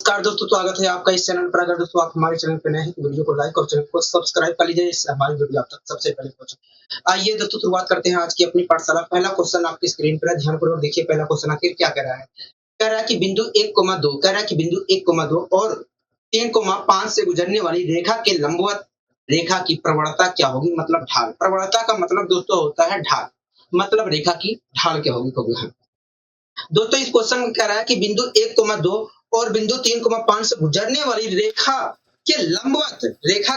नमस्कार दोस्तों, स्वागत है आपका इस चैनल पर। अगर दोस्तों आप हमारे चैनल पे नए हैं तो वीडियो को लाइक और चैनल को सब्सक्राइब कर लीजिए, इससे हमारी वीडियो आप तक सबसे पहले पहुंचे। आइए दोस्तों शुरुआत करते हैं आज की अपनी पाठशाला। पहला क्वेश्चन आपकी स्क्रीन पर है, ध्यानपूर्वक देखिए। पहला क्वेश्चन आखिर क्या कह रहा है? कह रहा है कि बिंदु 1,2 कह रहा है कि बिंदु 1,2 और 3,5 से गुजरने वाली रेखा के लंबवत रेखा की प्रवणता क्या होगी? मतलब ढाल। प्रवणता का मतलब दोस्तों होता है ढाल, मतलब रेखा की ढाल क्या होगी? दोस्तों इस क्वेश्चन में कह रहा है कि बिंदु 1,2 और बिंदु 3,5 से गुजरने वाली लंबवत रेखा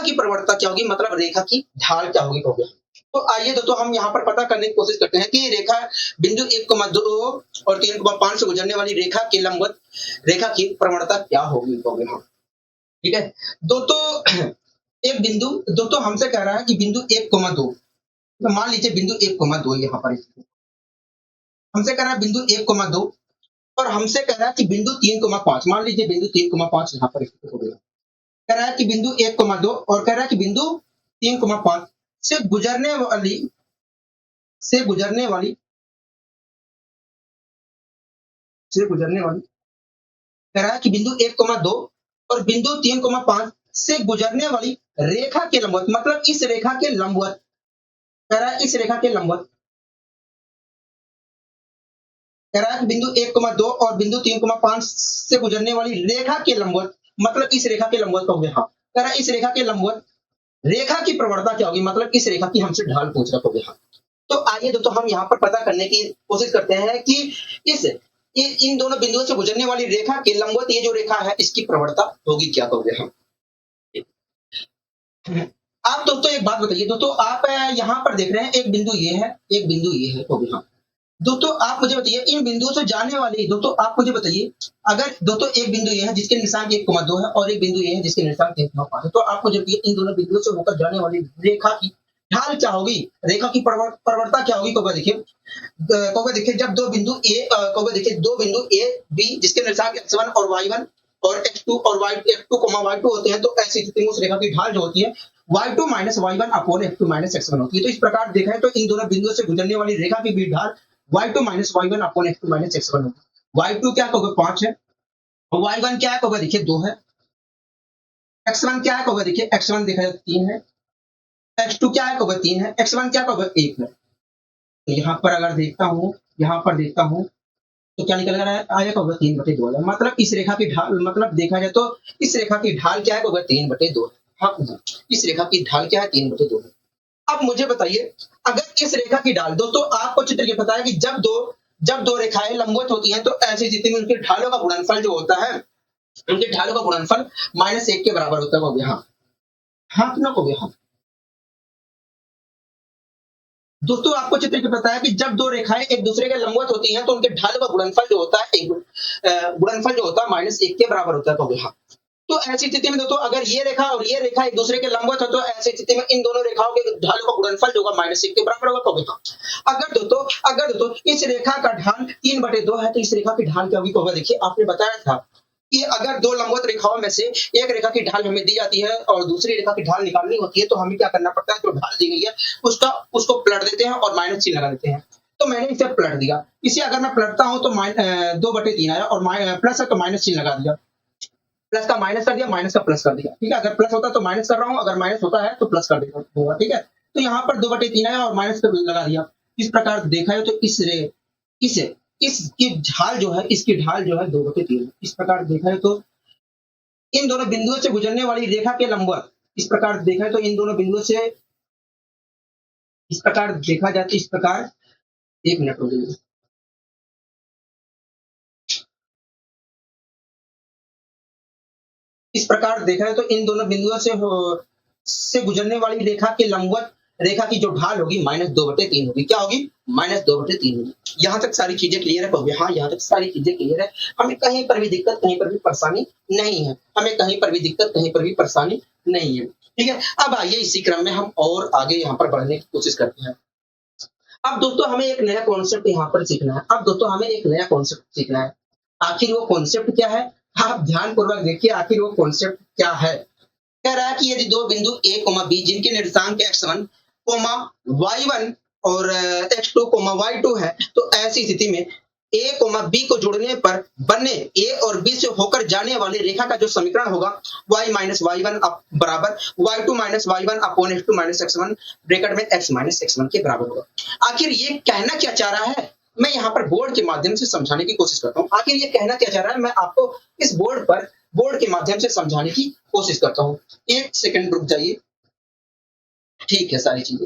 की प्रवणता क्या होगी? मतलब रेखा की ढाल क्या होगी? तो आइए दोस्तों हम यहाँ पर पता करने की कोशिश करते हैं कि रेखा बिंदु 1,2 और 3,5 से गुजरने वाली रेखा के लंबवत रेखा की प्रवणता क्या होगी? ठीक है दोस्तों, एक बिंदु दोस्तों हमसे कह रहा है कि बिंदु 1,2, तो मान लीजिए बिंदु 1,2 यहाँ पर हमसे कह रहा है बिंदु 1,2 और हमसे कह रहा है कि बिंदु 3,5, मान लीजिए बिंदु 3,5 यहाँ पर स्थित हो गया। कह रहा है कि बिंदु 1,2 और कह रहा है कि बिंदु 3,5 से गुजरने वाली से गुजरने वाली से गुजरने वाली कह रहा है कि बिंदु 1,2 और बिंदु 3,5 से गुजरने वाली रेखा के लंबवत, मतलब इस रेखा के लंबवत, कह रहा है इस रेखा के लंबवत, कह रहा है कि बिंदु 1,2 और बिंदु 3,5 से गुजरने वाली रेखा के लंबवत, मतलब इस रेखा के लंबवत का हो गया। हाँ, कह रहा है इस रेखा के लंबवत रेखा की प्रवणता क्या होगी? मतलब इस रेखा की हमसे ढाल पूछ रहा हो गया। तो आइए दोस्तों हम यहाँ पर पता करने की कोशिश करते हैं कि इन दोनों बिंदुओं से गुजरने वाली रेखा के लंबवत ये जो रेखा है इसकी प्रवणता होगी क्या? हो गया। आप दोस्तों एक बात बताइए दोस्तों, आप यहाँ पर देख रहे हैं एक बिंदु ये है, एक बिंदु ये है, हो गया। दोस्तों आप मुझे बताइए इन बिंदुओं से जाने वाली, दोस्तों आप मुझे बताइए, अगर दोस्तों एक बिंदु ये है जिसके निशान 1,2 है और एक बिंदु ये है जिसके निशान 3,5 है, तो आप मुझे बताइए इन दोनों बिंदुओं से होकर जाने वाली रेखा की ढाल क्या होगी? रेखा की प्रवणता क्या होगी? देखिए जब दो बिंदु ए बी जिसके निशान x1 और y1 और x2 और y2 होते हैं, तो ऐसी स्थिति में उस रेखा की ढाल जो होती है y2 minus y1 upon x2 minus x1 होती है। तो इस प्रकार देखा है तो इन दोनों बिंदुओं से गुजरने वाली रेखा की भी ढाल y2 minus y1 upon x2 minus x1 होगी। y2 क्या होगा? 5 है। y1 क्या होगा? देखिए 2 है। x1 क्या होगा? देखिए x1 देखा जाए 3 है। x2 क्या होगा? 3 है। x1 क्या होगा? 1 है। तो यहाँ पर अगर देखता हूँ तो क्या निकल रहा है? आएगा होगा 3/2। मतलब इस रेखा की ढाल, मतलब देखा जाए तो इस रेखा की ढाल क्या है? होगा 3/2। हाँ, इस रेखा की ढाल क्या है? 3/2 है। अब मुझे बताइए अगर इस रेखा की ढाल, दोस्तों आपको चित्र ये पता है कि जब दो रेखाएं लंबवत होती हैं तो ऐसी स्थिति में उनकी ढालों का गुणनफल जो होता है, उनके ढालों का गुणनफल -1 के बराबर होता है। हो गया। हाँ कितना हो गया? दोस्तों आपको चित्र की पता है कि जब दो रेखाएं एक दूसरे के लंबवत होती हैं तो उनके ढाल का गुणनफल जो होता है -1 के बराबर होता है। तो हाँ, तो ऐसी स्थिति में दोस्तों अगर ये रेखा और ये रेखा एक दूसरे के लंबवत हो तो ऐसी स्थिति में इन दोनों रेखाओं के ढालों का गुणनफल जो होगा -1 के बराबर होगा। तो अगर दोस्तों इस रेखा का ढाल 3/2 है तो इस रेखा की ढाल क्या होगी? देखिए आपने बताया था कि अगर दो लंबवत रेखाओं में से एक रेखा की ढाल हमें दी जाती है और दूसरी रेखा की ढाल निकालनी होती है, तो हमें क्या करना पड़ता है? जो ढाल दी गई है उसको पलट देते हैं और माइनस चिन्ह लगा देते हैं। तो मैंने इसे पलट दिया। इसे अगर मैं पलटता हूं तो 2/3 आया और प्लस है तो माइनस चिन्ह लगा दिया। प्लस का माइनस कर दिया, माइनस का प्लस कर दिया। ठीक है, अगर प्लस होता है तो माइनस कर रहा हूं, अगर माइनस होता है तो प्लस कर दूंगा। ठीक है, तो यहाँ पर 2/3 आया और माइनस लगा दिया। इस प्रकार देखा है तो इसकी ढाल जो है, इसकी ढाल जो है 2/3। इस प्रकार देखा है तो इन दोनों बिंदुओं से गुजरने वाली रेखा के लंबवत, इस प्रकार देखा है तो इन दोनों बिंदुओं से इस प्रकार देखा जाए तो इस प्रकार, 1 मिनट हो गई। इस प्रकार देखा है तो इन दोनों बिंदुओं से गुजरने वाली रेखा के लंबवत रेखा की जो ढाल होगी -2/3 होगी। क्या होगी? -2/3 होगी। यहाँ तक सारी चीजें क्लियर है? तो हाँ, यहाँ तक सारी चीजें क्लियर है। हमें कहीं पर भी दिक्कत, कहीं पर भी परेशानी नहीं है। हमें कहीं पर भी दिक्कत, कहीं पर भी परेशानी नहीं है। ठीक है, अब आइए इसी क्रम में हम और आगे यहाँ पर बढ़ने की कोशिश करते हैं। अब दोस्तों हमें एक नया कॉन्सेप्ट यहाँ पर सीखना है। आखिर वो कॉन्सेप्ट क्या है? आप ध्यानपूर्वक देखिए आखिर वो कॉन्सेप्ट क्या है। कह रहा है कि यदि दो बिंदु ए बी जिनके निर्देशांक x1, y1 और x2, y2 है, तो ऐसी स्थिति में ए कोमा बी को जोड़ने पर बनने ए और बी से होकर जाने वाली रेखा का जो समीकरण होगा y माइनस वाई वन बराबर y2 minus y one upon x2 minus x1 bracket में x माइनस x1 के बराबर होगा। आखिर ये कहना क्या चाह रहा है, मैं यहाँ पर बोर्ड के माध्यम से समझाने की कोशिश करता हूँ। आखिर ये कहना क्या चाह रहा है, मैं आपको इस बोर्ड के माध्यम से समझाने की कोशिश करता हूँ। एक सेकंड रुक जाइए। ठीक है, सारी चीजें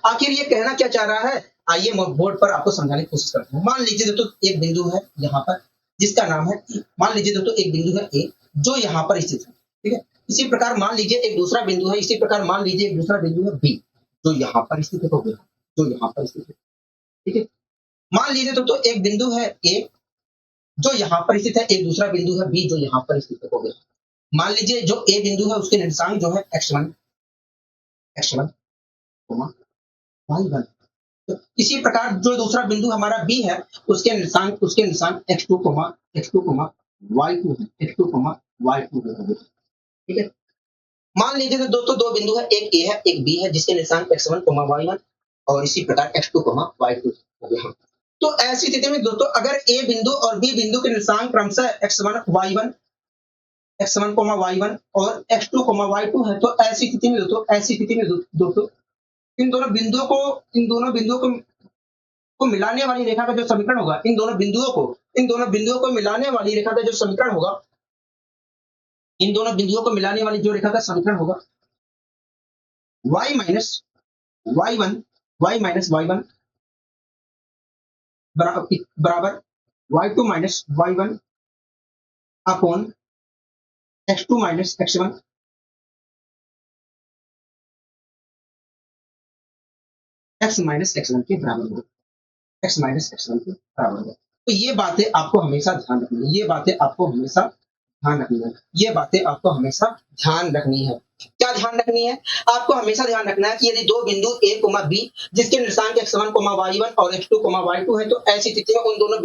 आखिर ये कहना क्या चाह रहा है, आइए मैं बोर्ड पर आपको समझाने की कोशिश करता हूँ। मान लीजिए दोस्तों एक बिंदु है यहाँ पर जिसका नाम है ए। मान लीजिए दोस्तों एक बिंदु है ए जो यहाँ पर स्थित है, ठीक है। इसी प्रकार मान लीजिए एक दूसरा बिंदु है, इसी प्रकार मान लीजिए एक दूसरा बिंदु है बी जो यहाँ पर स्थित है, जो यहाँ पर स्थित है, ठीक है। मान लीजिए दोस्तों एक बिंदु है ए जो यहाँ पर स्थित है, एक दूसरा बिंदु है बी जो यहाँ पर स्थित है, हो गया। मान लीजिए जो ए बिंदु है उसके निर्देशांक जो है x1 y1 तो इसी प्रकार जो दूसरा बिंदु हमारा बी है उसके निर्देशांक x2 y2 है, ठीक है। मान लीजिए तो दोस्तों दो बिंदु है, एक ए है एक बी है जिसके निर्देशांक x1 y1 और इसी प्रकार x2 y2 हो गया। तो ऐसी स्थिति में दोस्तों अगर ए बिंदु और बी बिंदु के निर्देशांक क्रमशः x1 y1 और x2 y2 है, तो ऐसी स्थिति में दोस्तों इन दोनों बिंदुओं को मिलाने वाली रेखा का जो समीकरण होगा, इन दोनों बिंदुओं को मिलाने वाली रेखा का जो समीकरण होगा, इन दोनों बिंदुओं को मिलाने वाली जो रेखा का समीकरण होगा y माइनस y1 बराबर y2 minus y1 upon x2 minus x1 x minus x1 के बराबर होगा, तो ये बातें आपको हमेशा ध्यान रखनी है, ये बातें आपको हमेशा ध्यान रखनी है। क्या ध्यान रखनी है? आपको हमेशा ध्यान रखना है कि यदि दो बिंदु a कोमा b जिसके निर्देशांक x1 y1 और x2 y2 है, तो ऐसी स्थिति में उन दोनों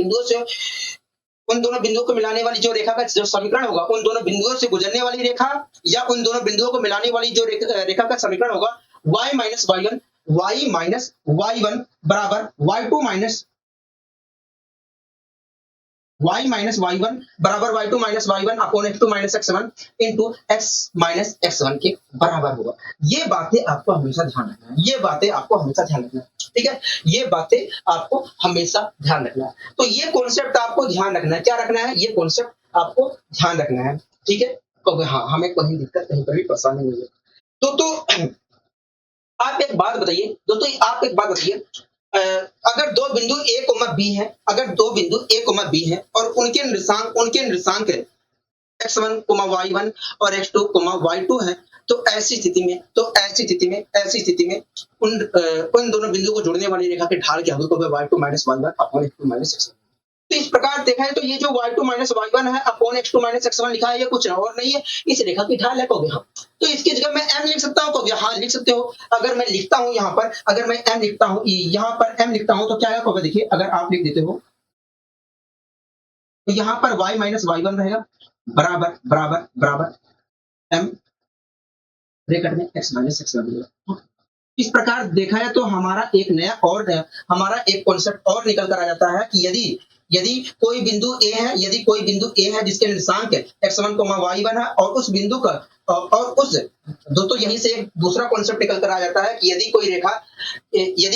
बिंदुओं को मिलाने वाली जो रेखा का जो समीकरण होगा, उन दोनों बिंदुओं से गुजरने वाली रेखा या उन दोनों बिंदुओं को मिलाने वाली जो रेखा का समीकरण होगा y माइनस y1 बराबर y2 माइनस y1 बराबर y2 minus y1 upon x2 minus x1 into x minus x1 के बराबर होगा। ये बातें आपको हमेशा ध्यान रखना है, ठीक है। ये बातें आपको हमेशा ध्यान रखना है। तो ये कॉन्सेप्ट आपको ध्यान रखना है, क्या रखना है? ये कॉन्सेप्ट आपको ध्यान रखना है, ठीक है। तो हाँ, हमें कहीं दिक्कत कहीं पर भी परेशानी नहीं है। तो आप एक बात बताइए, अगर दो बिंदु a कोमा b है और उनके निर्देशांक x1 y1 और x2 y2 है, तो ऐसी स्थिति में उन दोनों बिंदुओं को जोड़ने वाली रेखा के ढाल क्या होगी? y2 minus y1 upon x2 minus x1। तो इस प्रकार देखा है तो ये जो y2 माइनस y1 है अपॉन x2 माइनस x1 लिखा है, ये कुछ और नहीं है, इस रेखा की ढाल है। कहोगे हाँ, तो इसकी जगह मैं m लिख सकता हूँ। कहोगे हाँ, लिख सकते हो। अगर मैं लिखता हूँ यहाँ पर, अगर मैं m लिखता हूँ यहाँ पर m लिखता हूँ तो क्या है? कहोगे देखिए, अगर आप लिख देते हो तो यहाँ पर y माइनस y1 रहेगा बराबर m ब्रैकेट में x माइनस x1 रहेगा। इस प्रकार देखा है तो हमारा एक कॉन्सेप्ट और निकल कर आ जाता है कि यदि कोई बिंदु A है जिसके निर्देशांक x1 y1 है और उस बिंदु का दोस्तों यहीं से एक दूसरा कॉन्सेप्ट निकल कर आ जाता है कि यदि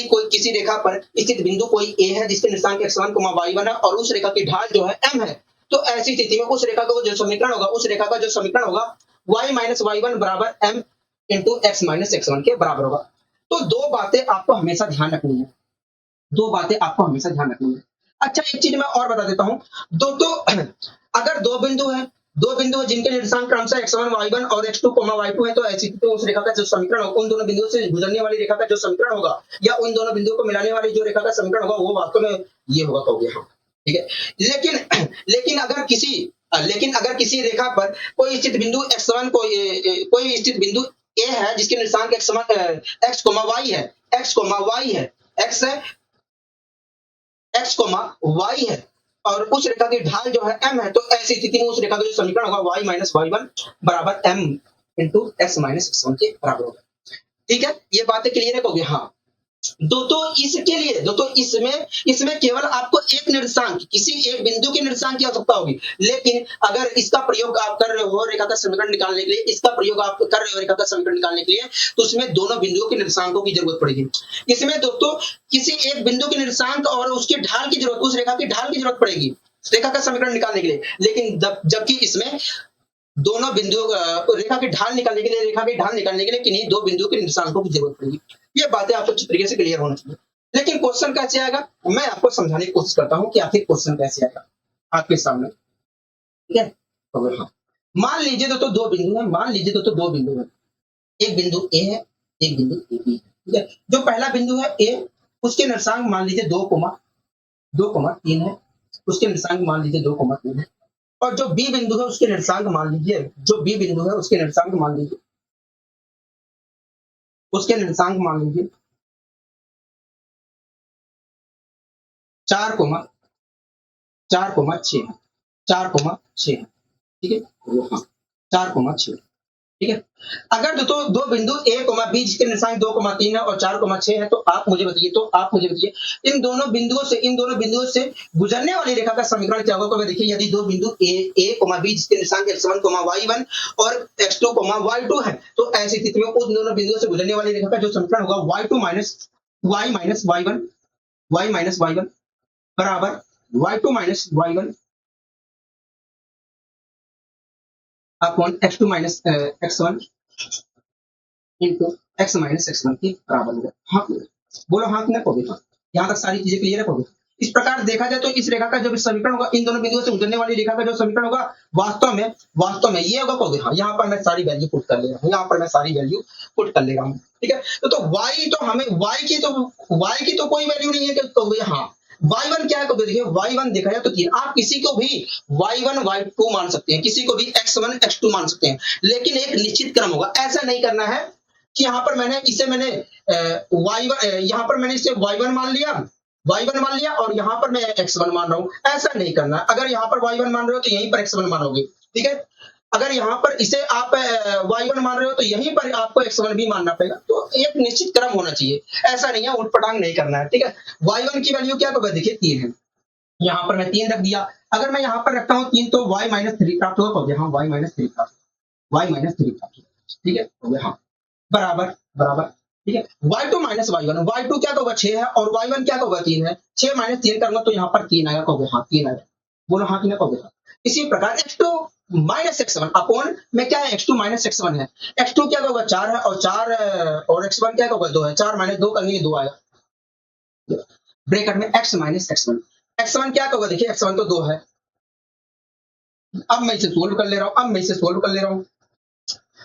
कोई किसी रेखा पर स्थित बिंदु कोई A है जिसके निर्देशांक x1 y1 है और उस रेखा की ढाल जो है m है, तो ऐसी स्थिति में उस रेखा का जो समीकरण होगा y माइनस y1 बराबर m into x minus x1 के बराबर होगा। तो दो बातें आपको हमेशा ध्यान रखनी है, अच्छा, एक चीज मैं और बता देता हूं दोस्तों, अगर दो बिंदु है जिनके निर्देशांक क्रमशः x1 y1 और x2 y2 है, तो ऐसी स्थिति में उस रेखा का जो समीकरण होगा, उन दोनों बिंदुओं से गुजरने वाली रेखा का जो समीकरण होगा या उन दोनों बिंदुओं को मिलाने वाली जो रेखा का समीकरण होगा वो वास्तव में ये होगा। कहोगे हाँ, ठीक है। लेकिन अगर किसी रेखा पर कोई स्थित बिंदु x1 कोई स्थित बिंदु A है जिसके निर्देशांक x y है और उस रेखा की ढाल जो है m है, तो ऐसी स्थिति में उस रेखा का जो समीकरण होगा y माइनस y1 बराबर m into x minus x1 के बराबर होगा। ठीक है, ये बातें क्लियर है? कहोगे हाँ। दोस्तों इसके लिए दोस्तों इसमें केवल आपको एक निर्देशांक किसी एक बिंदु के निर्देशांक की आवश्यकता होगी, लेकिन अगर इसका प्रयोग आप कर रहे हो रेखा का समीकरण निकालने के लिए, इसका प्रयोग आप कर रहे हो रेखा का समीकरण निकालने के लिए, तो उसमें दोनों बिंदुओं के निर्देशांकों की जरूरत पड़ेगी। इसमें दोस्तों किसी एक बिंदु के निर्देशांक और उसकी ढाल की जरूरत, उस रेखा की ढाल की जरूरत पड़ेगी रेखा का समीकरण निकालने के लिए, लेकिन जबकि इसमें दोनों बिंदुओं रेखा की ढाल निकालने के लिए किन्हीं दो बिंदुओं के निर्देशांकों की जरूरत पड़ेगी। ये बातें आपको अच्छी तरीके से क्लियर होना चाहिए। लेकिन क्वेश्चन कैसे आएगा, मैं आपको समझाने की कोशिश करता हूं कि आखिर क्वेश्चन कैसे आएगा आपके सामने। ठीक है, तो हाँ, मान लीजिए दोस्तों दो बिंदु है, एक बिंदु ए है, एक बिंदु बी है। ठीक है, जो पहला बिंदु है ए, उसके निर्देशांक मान लीजिए 2,3 है, उसके निर्देशांक मान लीजिए 2,3 है। और जो बी बिंदु है उसके निर्देशांक मान लीजिए, उसके निर्देशांक मान लीजिए 4,6 है, 4,6 है। ठीक है, हाँ 4,6। ठीक है, अगर दोस्तों दो बिंदु ए बी जिसके निर्देशांक 2,3 है और 4,6 है, तो आप मुझे बताइए इन दोनों बिंदुओं से गुजरने वाली रेखा का समीकरण क्या होगा। तो देखिए यदि दो बिंदु ए बी जिसके निर्देशांक x1, y1 और x2, y2 है, तो ऐसी स्थिति में उन दोनों बिंदुओं से गुजरने वाली रेखा का जो समीकरण होगा y2 माइनस y1 बराबर y2 minus y1 upon x2 minus x1 into x minus x1 के बराबर होगा। हाँ बोलो, हाँ कि ना कहोगे? हाँ, यहाँ तक सारी चीजें क्लियर है कहोगे? इस प्रकार देखा जाए तो इस रेखा का जो समीकरण होगा, इन दोनों बिंदुओं से गुजरने वाली रेखा का जो समीकरण होगा, वास्तव में ये होगा कहोगे? हाँ, यहाँ पर मैं सारी वैल्यू पुट कर ले रहा हूँ। ठीक है, तो y तो हमें y की तो कोई वैल्यू नहीं है कहोगे? हाँ, y1 क्या है कहोगे? देखिए y1 देखा जाए तो 3, आप किसी को भी y1 y2 मान सकते हैं, किसी को भी x1 x2 मान सकते हैं, लेकिन एक निश्चित क्रम होगा। ऐसा नहीं करना है कि यहाँ पर मैंने इसे y1 मान लिया और यहाँ पर मैं x1 मान रहा हूँ, ऐसा नहीं करना। अगर यहाँ पर y1 मान रहे हो तो यहीं पर x1 मानोगे। ठीक है, अगर यहाँ पर इसे आप y1 मान रहे हो तो यहीं पर आपको x1 भी मानना पड़ेगा। तो एक निश्चित क्रम होना चाहिए, ऐसा नहीं है उठपटांग नहीं करना है। ठीक है, y1 की वैल्यू क्या होगा? देखिए 3 है, यहाँ पर मैं 3 रख दिया। अगर मैं यहाँ पर रखता हूँ 3 तो y माइनस 3 प्राप्त होगा। हाँ, y माइनस 3 प्राप्त होगा। ठीक है, हाँ बराबर। ठीक है, y2 माइनस y1 क्या होगा? 6 है और y1 क्या होगा? 3 है। 6 माइनस 3 करूंगा तो यहाँ पर 3 आएगा कहोगे? हाँ 3 आएगा। बोलो हाँ कि ना कहोगे? इसी प्रकार x2 माइनस x1 अपॉन में क्या है? x2 माइनस x1 है। x2 क्या होगा? 4 है और x1 क्या होगा? 2 है। 4 माइनस 2 करेंगे 2 आएगा। ब्रैकेट में x माइनस x1 क्या होगा? देखिए x1 तो 2 है। अब मैं इसे सोल्व कर ले रहा हूँ।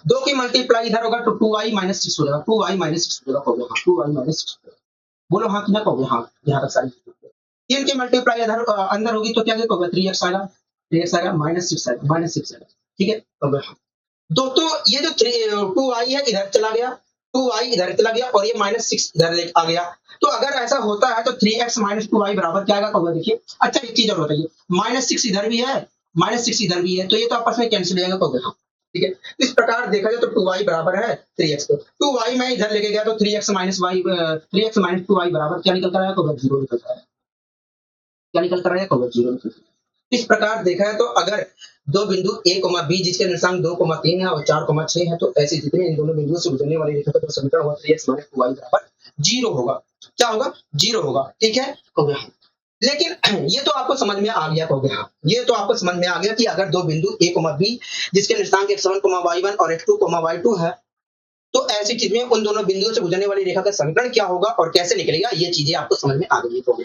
2 की मल्टीप्लाई इधर होगा तो 2y माइनस 6 हो जाएगा। 2y माइनस 6 होगा कहोगे? हाँ 2y माइनस 6। बोलो हाँ कि ना कहोगे? हाँ, यहाँ तक सारी 3 की मल्टीप्लाई इधर अंदर होगी तो क्या कहोगे? 3x आएगा माइनस 6 आएगा। ठीक है, कहोगे हाँ। दोस्तों ये जो 2y है इधर चला गया, 2y इधर चला गया और ये माइनस 6 इधर आ गया। तो अगर ऐसा होता है तो 3x माइनस 2y बराबर क्या आएगा कहोगे? देखिए अच्छा एक चीज और बताइए, माइनस 6 इधर भी है तो ये तो आपस में कैंसिल हो जाएगा कहोगे? हाँ। ठीक है, इस प्रकार देखा जाए तो 2y बराबर है 3x को। 2y मैं इधर लेके गया तो 3x माइनस 2y बराबर क्या निकल कर आया कहोगे? 0 निकल कर आया। क्या निकल कर आया कहोगे? 0 निकल कर। इस प्रकार देखा है तो अगर दो बिंदु a, b जिसके निर्देशांक 2,3 है और 4,6 है, तो ऐसी स्थिति में इन दोनों बिंदुओं से गुजरने वाली रेखा का जो समीकरण होगा 3x माइनस 2y बराबर 0 होगा। क्या होगा? 0 होगा। ठीक है, कहोगे हाँ। लेकिन ये तो आपको समझ में आ गया कहोगे? हाँ, ये तो आपको समझ में आ गया कि अगर दो बिंदु a, b जिसके निर्देशांक x1, y1 और x2, y2 है, तो ऐसी स्थिति में उन दोनों बिंदुओं से गुजरने वाली रेखा का समीकरण क्या होगा और कैसे निकलेगा, ये चीजें आपको समझ में आ गई कहोगे।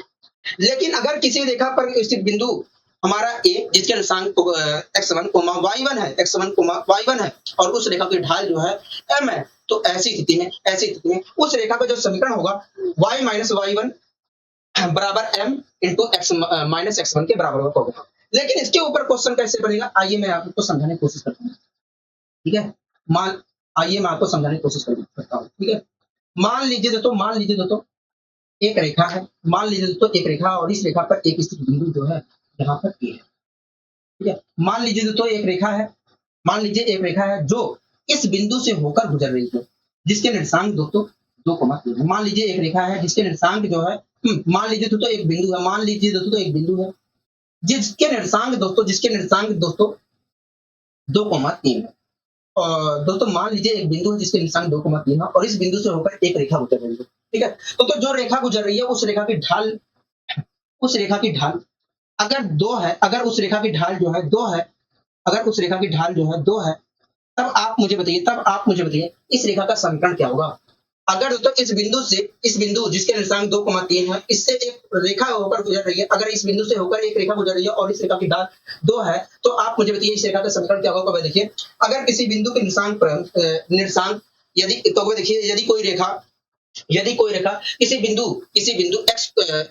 लेकिन अगर किसी रेखा पर स्थित बिंदु हमारा a जिसके निर्देशांक x1, y1 है और उस रेखा की ढाल जो है m है, तो ऐसी स्थिति में उस रेखा का जो समीकरण होगा y माइनस y1 बराबर m into x minus x1 के बराबर होगा। लेकिन इसके ऊपर क्वेश्चन कैसे बनेगा, आइए मैं आपको समझाने की कोशिश करता हूँ। ठीक है, आइए मैं आपको समझाने की कोशिश करता हूँ। ठीक है, मान लीजिए दोस्तों एक रेखा है, और इस रेखा पर एक स्थित बिंदु जो है यहाँ पर ए है। ठीक है, मान लीजिए दोस्तों एक रेखा है जो इस बिंदु से होकर गुजर रही है, जिसके निर्देशांक दोस्तों 2,3 है। मान लीजिए एक रेखा है जिसके निर्देशांक जो है मान लीजिए तो एक बिंदु है, मान लीजिए दोस्तों एक बिंदु है जिसके निर्देशांक दोस्तों 2,3 है। दोस्तों मान लीजिए एक बिंदु है जिसके निर्देशांक 2,3 है और इस बिंदु से होकर एक रेखा गुजर रही है, ठीक है। तो जो रेखा गुजर रही है उस रेखा की ढाल अगर 2 है, अगर उस रेखा की ढाल जो है 2 है, अगर उस रेखा की ढाल जो है 2 है, तब आप मुझे बताइए इस रेखा का समीकरण क्या होगा। अगर दोस्तों इस बिंदु जिसके निर्देशांक 2,3 है, इससे एक रेखा होकर गुजर रही है, अगर इस बिंदु से होकर एक रेखा गुजर रही है और इस रेखा की ढाल 2 है, तो आप मुझे बताइए इस रेखा का समीकरण क्या होगा। देखिए अगर किसी बिंदु के निर्देशांक यदि तो देखिए यदि कोई रेखा किसी बिंदु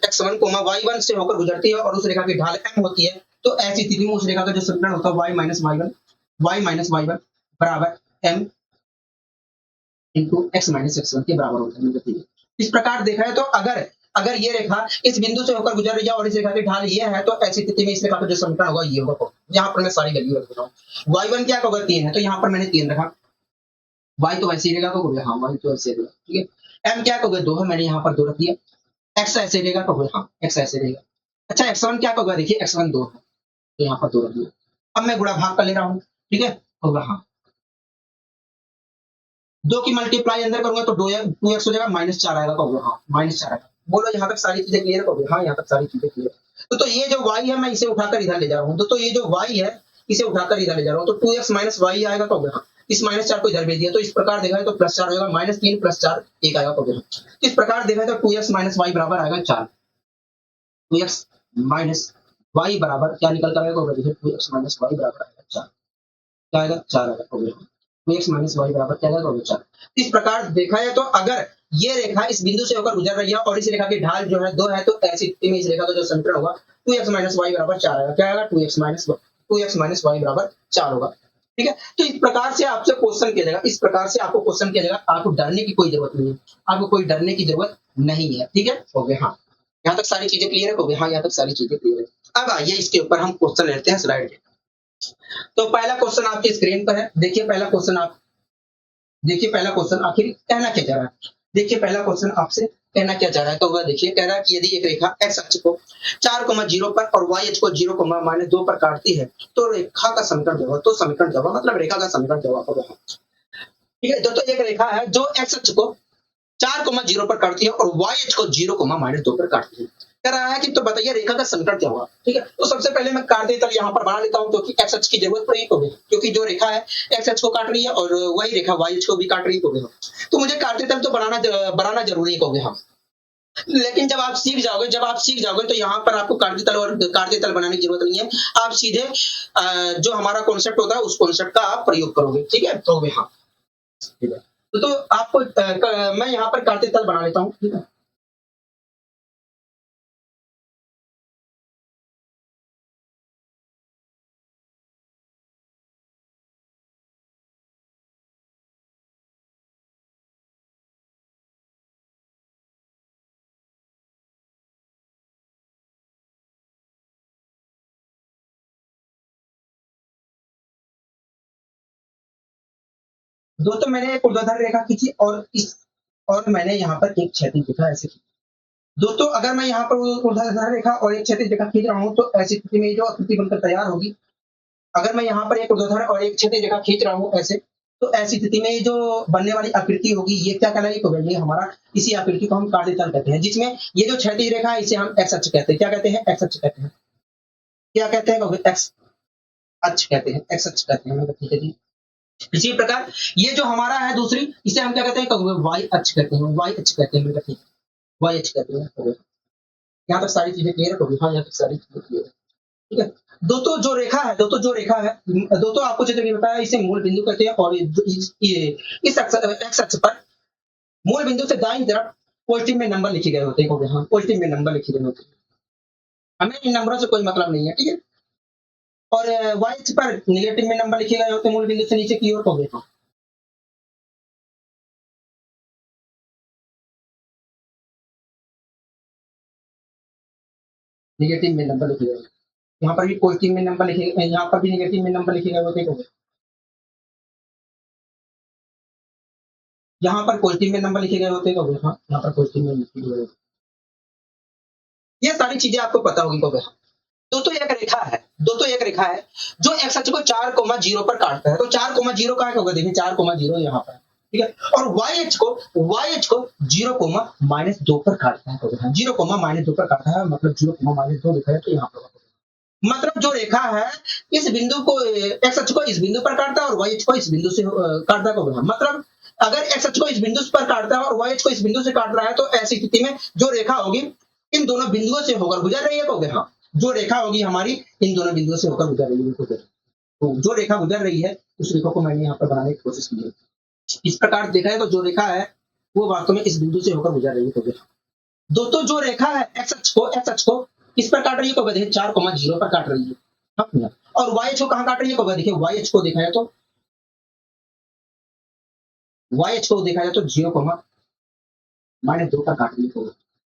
x1 y1 से होकर गुजरती है और उस रेखा की ढाल m होती है, तो ऐसी स्थिति में उस रेखा का जो समीकरण होता है y-y1 बराबर m into x minus x1 के बराबर होता है। इस प्रकार देखा है तो अगर ये रेखा इस बिंदु से होकर गुजर रही है और इस रेखा की ढाल ये है, तो ऐसी स्थिति में इस रेखा का जो समीकरण होगा ये होगा। यहाँ पर मैं सारी वैल्यू रख देता हूँ। y1 क्या होगा 3 है, तो यहाँ पर मैंने 3 रखा। y तो वैसे ही रहेगा, हाँ y तो वैसे रहेगा, ठीक है। m क्या होगा 2 है, मैंने यहाँ पर 2 रख दिया। x ऐसे रहेगा, हाँ x ऐसे रहेगा। अच्छा x1 क्या होगा, देखिए x1 2 है, तो यहाँ पर 2 रख दिया। अब मैं गुणा भाग कर ले रहा हूँ, ठीक है, होगा हाँ 2 की मल्टीप्लाई अंदर करूंगा तो 2x हो जाएगा, -4 आएगा, कहोगे हाँ -4 आएगा। बोलो यहाँ तक सारी चीजें क्लियर, कहोगे हाँ यहाँ तक सारी चीजें क्लियर। तो ये जो y है मैं इसे उठाकर इधर ले जा रहा हूँ, तो ये जो y है इसे उठाकर इधर ले जा रहा हूँ, तो 2x माइनस y आएगा, कहोगे हाँ। इस -4 को इधर भेज दिया, तो इस प्रकार देखा है तो +4 होगा, -3 +4 1 आएगा, कहोगे हाँ। इस प्रकार देखा है तो 2x माइनस y बराबर आएगा 4। 2x माइनस y बराबर क्या निकल कर आएगा, कहोगे देखिए 2x माइनस y बराबर आएगा 4। क्या आएगा 4 आएगा, कहोगे हाँ। 2x माइनस y बराबर क्या आएगा, कहोगे 4। इस प्रकार देखा है तो अगर ये रेखा इस बिंदु से होकर गुजर रही है और इस रेखा की ढाल जो है 2 है, तो ऐसी स्थिति में इस रेखा का जो समीकरण होगा 2x माइनस y बराबर 4 आएगा। क्या आएगा 2x माइनस y बराबर 4 होगा, ठीक है। तो इस प्रकार से आपसे क्वेश्चन किया जाएगा, इस प्रकार से आपको क्वेश्चन किया जाएगा, आपको डरने की कोई जरूरत नहीं है, आपको कोई डरने की जरूरत नहीं है, ठीक है, हो गया हाँ। यहाँ तक सारी चीजें क्लियर है, हो गया हाँ यहाँ तक सारी चीजें क्लियर है। अब आइए इसके ऊपर हम क्वेश्चन लेते हैं स्लाइड। तो पहला क्वेश्चन आपकी स्क्रीन पर है, देखिए पहला क्वेश्चन आखिर कहना क्या जा रहा है। देखिए पहला क्वेश्चन आपसे कहना क्या जा रहा है, तो वह देखिए कह रहा है कि यदि एक रेखा x अक्ष को 4,0 पर और y अक्ष को 0,-2 पर काटती है, तो रेखा का समीकरण क्या होगा। तो समीकरण क्या होगा, मतलब रेखा का समीकरण क्या होगा, ठीक है। दोस्तों एक रेखा है जो x अक्ष को 4,0 पर काटती है और y अक्ष को 0,-2 पर काटती है। कह रहा है कि तो बताइए रेखा का समीकरण क्या होगा, ठीक है। तो सबसे पहले मैं काटते तल यहाँ पर बना लेता हूँ, क्योंकि x अक्ष की जरूरत पड़ेगी, क्योंकि जो रेखा है x अक्ष को काट रही है और वही रेखा y अक्ष को भी काट रही है, तो मुझे काटते तल तो बनाना जरूरी है हम। लेकिन जब आप सीख जाओगे तो यहाँ पर आपको काटते तल बनाने की जरूरत नहीं है, आप सीधे जो हमारा कॉन्सेप्ट होता है उस कॉन्सेप्ट का आप प्रयोग करोगे, ठीक है। तो हाँ ठीक है, तो आपको मैं यहाँ पर काटते तल बना लेता हूँ, ठीक है। दोस्तों मैंने एक ऊर्ध्वाधर रेखा खींची और मैंने यहाँ पर एक क्षैतिज रेखा ऐसे खींची। दोस्तों अगर मैं यहाँ पर ऊर्ध्वाधर रेखा और एक क्षैतिज रेखा खींच रहा हूँ, तो ऐसी स्थिति में जो आकृति बनकर तैयार होगी, अगर मैं यहाँ पर एक ऊर्ध्वाधर और एक क्षैतिज रेखा खींच रहा हूँ ऐसे, तो ऐसी स्थिति में जो बनने वाली आकृति होगी ये क्या कहलाएगी, तो ये हमारा इसी आकृति को हम काटते तल कहते हैं, जिसमें ये जो क्षैतिज रेखा है इसे हम एक्स अक्ष कहते हैं। क्या कहते हैं, एक्स अक्ष कहते हैं। क्या कहते हैं, एक्स अक्ष कहते हैं, एक्स अक्ष कहते हैं, ठीक है जी। इसी प्रकार ये जो हमारा है दूसरी, इसे हम क्या कहते हैं, वाई अक्ष कहते हैं, वाई अक्ष कहते हैं, ठीक है, वाई अक्ष कहते हैं। यहाँ तक सारी चीजें क्लियर है, हाँ यहाँ तक सारी चीजें क्लियर है, ठीक है। दोस्तों जो रेखा है दोस्तों आपको जैसे बताया इसे मूल बिंदु कहते हैं, और इस एक्स अक्ष पर मूल बिंदु से दाईं तरफ पॉजिटिव में नंबर लिखे गए होते हैं, हाँ पॉजिटिव में नंबर लिखे गए होते हैं, हमें इन नंबरों से कोई मतलब नहीं है, ठीक है। और वाई अक्ष पर निगेटिव में नंबर लिखे गए होते हैं मूल बिंदु से नीचे की ओर, हो गए निगेटिव में नंबर लिखे गए, यहाँ पर भी पॉजिटिव में नंबर लिखे गए, यहाँ पर भी निगेटिव में नंबर लिखे गए होते हैं, यहाँ पर पॉजिटिव में नंबर लिखे गए होते हैं, तो हाँ यहाँ पर पॉजिटिव में लिखे गए। ये सारी चीजें आपको पता होगी। तो दोस्तों एक रेखा है, दोस्तों एक रेखा है जो एक्स अक्ष को 4,0 पर काटता है। तो 4,0 कहाँ होगा, देखिए 4,0 यहाँ पर, ठीक है। और वाई एच को 0,-2 पर काटता है। तो 0,-2 पर काटता है, मतलब 0,-2 लिखा है तो यहाँ पर, मतलब जो रेखा है इस बिंदु को, एक्स अक्ष को इस बिंदु पर काटता है और वाई एच को इस बिंदु से काटता है। मतलब अगर एक्स अक्ष को इस बिंदु पर काटता है और वाई एच को इस बिंदु से काट रहा है, तो ऐसी स्थिति में जो रेखा होगी इन दोनों बिंदुओं से होकर गुजर रही है। तो हाँ, जो रेखा होगी हमारी इन दोनों बिंदुओं से होकर गुजर रही है। तो जो रेखा गुजर रही है उस रेखा को मैंने यहाँ पर बनाने की कोशिश की है। इस प्रकार देखा है तो जो रेखा है वो वास्तव में इस बिंदु से होकर गुजर रही है। तो दोस्तों जो रेखा है एक्स अक्ष को इस पर काट रही है, तो देखिए 4,0 पर काट रही है। हाँ, और वाई एच को कहाँ काट रही है, तो देखिए वाई एच को देखा जाए तो वाई एच को देखा जाए तो 0,-2 पर काट रही है।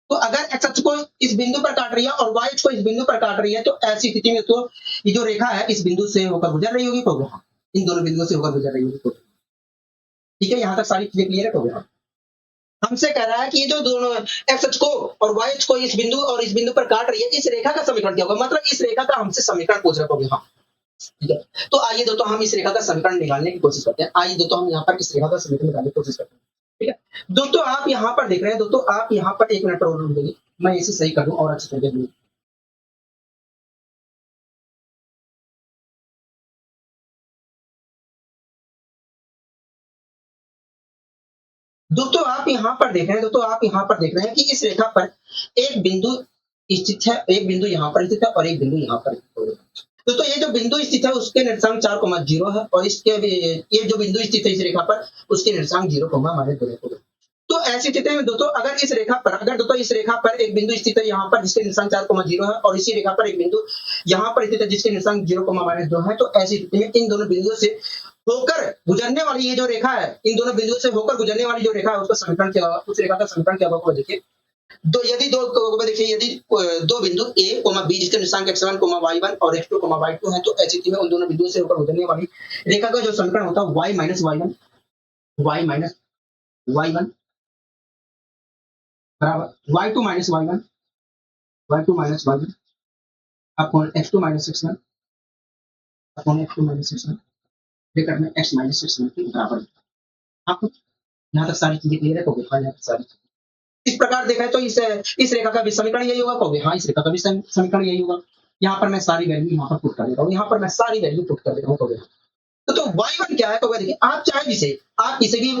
तो अगर एक्स अक्ष को इस बिंदु पर काट रही है और वाई एच को इस बिंदु पर काट रही है, तो ऐसी स्थिति में तो ये जो रेखा है इस बिंदु से होकर गुजर रही होगी। तो इन दोनों बिंदुओं से होकर गुजर रही होगी। तो ठीक है, यहाँ तक सारी चीजें क्लियर है। तो हमसे कह रहा है कि ये जो दोनों एक्स अक्ष को और वाई एच को इस बिंदु और इस बिंदु पर काट रही है, इस रेखा का समीकरण क्या होगा, मतलब इस रेखा का हमसे समीकरण पूछ रहा होगा। ठीक है, तो आइए दोस्तों हम इस रेखा का समीकरण निकालने की कोशिश करते हैं। आइए दोस्तों हम यहाँ पर इस रेखा का समीकरण निकालने की कोशिश करते हैं। ठीक है दोस्तों, आप यहाँ पर देख रहे हैं, दोस्तों आप यहाँ पर 1 मिनट और रुक जाइए, मैं इसे सही कर दूं और अच्छे तरीके से। दोस्तों आप यहाँ पर देख रहे हैं, दोस्तों आप यहाँ पर देख रहे हैं कि इस रेखा पर एक बिंदु स्थित है, एक बिंदु यहाँ पर स्थित है और एक बिंदु यहाँ पर स्थित है। दोस्तों ये जो बिंदु स्थित है उसके निर्देशांक 4,0 है और इसके ये जो बिंदु स्थित है इस रेखा पर उसके निर्देशांक 0,-2 है। तो ऐसी स्थिति में दोस्तों अगर इस रेखा पर, अगर दोस्तों इस रेखा पर एक बिंदु स्थित है यहाँ पर जिसके निर्देशांक 4,0 है और इसी रेखा पर एक बिंदु यहाँ पर स्थित है जिसके निर्देशांक 0,-2 है, तो ऐसी स्थिति में इन दोनों बिंदुओं से होकर गुजरने वाली ये जो रेखा है, इन दोनों बिंदुओं से होकर गुजरने वाली जो रेखा है उसका समीकरण क्या होगा, उस रेखा का समीकरण क्या होगा देखिए। देखिए यदि दो बिंदु ए बी जिसके निर्देशांक x1 y1 और x2 y2 है, तो ऐसी स्थिति में उन दोनों बिंदुओं से होकर गुजरने वाली रेखा का जो समीकरण होता है y माइनस y1 बराबर y2 minus y1 upon x2 minus x1 upon x2 minus x1 bracket में x माइनस x1 के बराबर। आपको यहाँ तक सारी चीजें क्लियर है। तो यहाँ तक सारी इस प्रकार देखा है तो इस रेखा का भी समीकरण यही होगा। तो हाँ, इस रेखा का भी समीकरण यही होगा। यहाँ पर मैं सारी वैल्यू यहाँ पर पुट कर देता हूँ, यहाँ पर मैं सारी वैल्यू पुट कर देता हूँ। तो y1 क्या है, तो देखिए आप चाहे जिसे आप इसे भी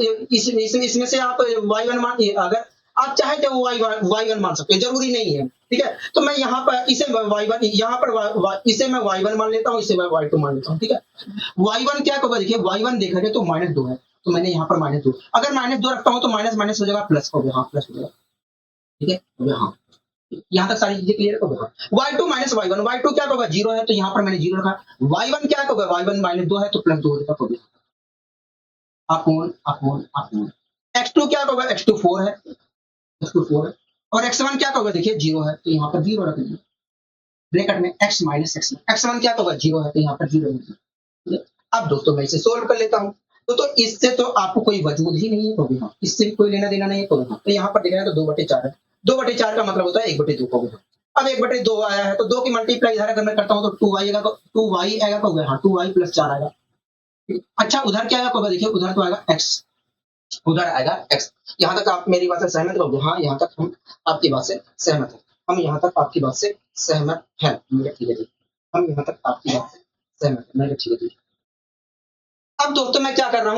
इसमें से आप y1 मानिए, अगर आप चाहे तो y1 मान सकते हैं, जरूरी नहीं है। ठीक है, तो मैं यहाँ पर इसे y1 यहाँ पर इसे मैं y1 मान लेता हूँ, इसे मैं y2 मान लेता हूँ। ठीक है, y1 क्या होगा, देखिए y1 देखा जाए तो -2 है, तो मैंने यहाँ पर -2, अगर -2 रखता हूँ तो माइनस माइनस हो जाएगा प्लस हो गया, प्लस हो जाएगा। ठीक है, हाँ यहाँ तक सारी चीजें क्लियर होगा। y2 माइनस y1, y2 क्या होगा 0 है, तो यहाँ पर मैंने 0 रखा। y1 क्या होगा, y1 -2 है तो +2 हो जाएगा, अपॉन अपॉन अपॉन। x2 क्या होगा, x2 4 है, x2 4 है और x1 क्या होगा, देखिए 0 है, तो यहाँ पर 0 रख दीजिए ब्रैकेट में x माइनस x1 क्या होगा 0 है, तो यहाँ पर 0 रख दीजिए। अब दोस्तों मैं इसे सोल्व कर लेता हूँ। तो इससे तो आपको कोई वजूद ही नहीं है, तो हाँ इससे भी कोई लेना देना नहीं है। तो हाँ, तो यहाँ पर देखा है तो 2/4 है, 2/4 का मतलब होता है 1/2 को। अब 1/2 आया है तो 2 की मल्टीप्लाई इधर अगर मैं करता हूँ तो 2y आएगा, 2y आएगा, तो हाँ 2y + 4 आएगा। अच्छा उधर क्या आएगा, देखिए उधर तो आएगा x, उधर आएगा x। यहाँ तक आप मेरी बात से सहमत हो? हाँ यहाँ तक हम आपकी बात से सहमत है, हम यहाँ तक आपकी बात से सहमत है। ठीक है जी, हम यहाँ तक आपकी बात से सहमत है, मैं ठीक है जी। अब दोस्तों मैं क्या कर रहा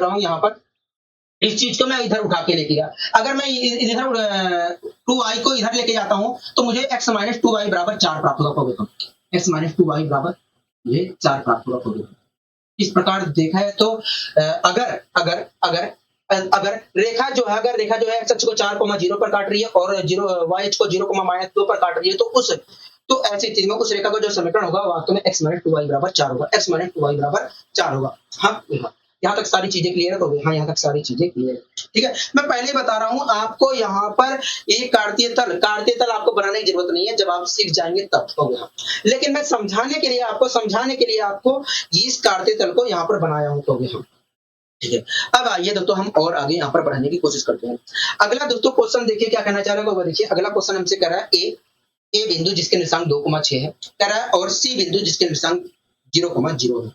हूँ, यहाँ पर इस चीज को मैं इधर उठा के लेके गया। अगर मैं इधर 2y को इधर लेके जाता हूँ तो मुझे x माइनस 2y बराबर 4 प्राप्त होगा। x माइनस 2y बराबर ये 4 प्राप्त होगा। इस प्रकार देखा है तो अगर रेखा जो है x अक्ष को 4,0 पर काट रही है और y अक्ष को 0,-2 पर काट रही है, तो ऐसी स्थिति में उस रेखा का जो समीकरण होगा वास्तव में x माइनस 2y बराबर 4 होगा, x माइनस 2y बराबर 4 होगा। हाँ यहाँ तक सारी चीजें क्लियर है, तो हाँ यहाँ तक सारी चीजें क्लियर है। ठीक है, मैं पहले बता रहा हूँ आपको, यहाँ पर एक कार्तीय तल आपको बनाने की जरूरत नहीं है, जब आप सीख जाएंगे तब होगा। लेकिन मैं समझाने के लिए आपको इस कार्तीय तल को यहाँ पर बनाया हूँ। तो ठीक है। अब आइए दोस्तों हम और आगे यहाँ पर बढ़ने की कोशिश करते हैं। अगला दोस्तों क्वेश्चन देखिए क्या कहना चाह रहा है, वो देखिए अगला क्वेश्चन हमसे कह रहा है ए बिंदु जिसके निर्देशांक 2,6 है, कह रहा है, और सी बिंदु जिसके निर्देशांक 0,0 है,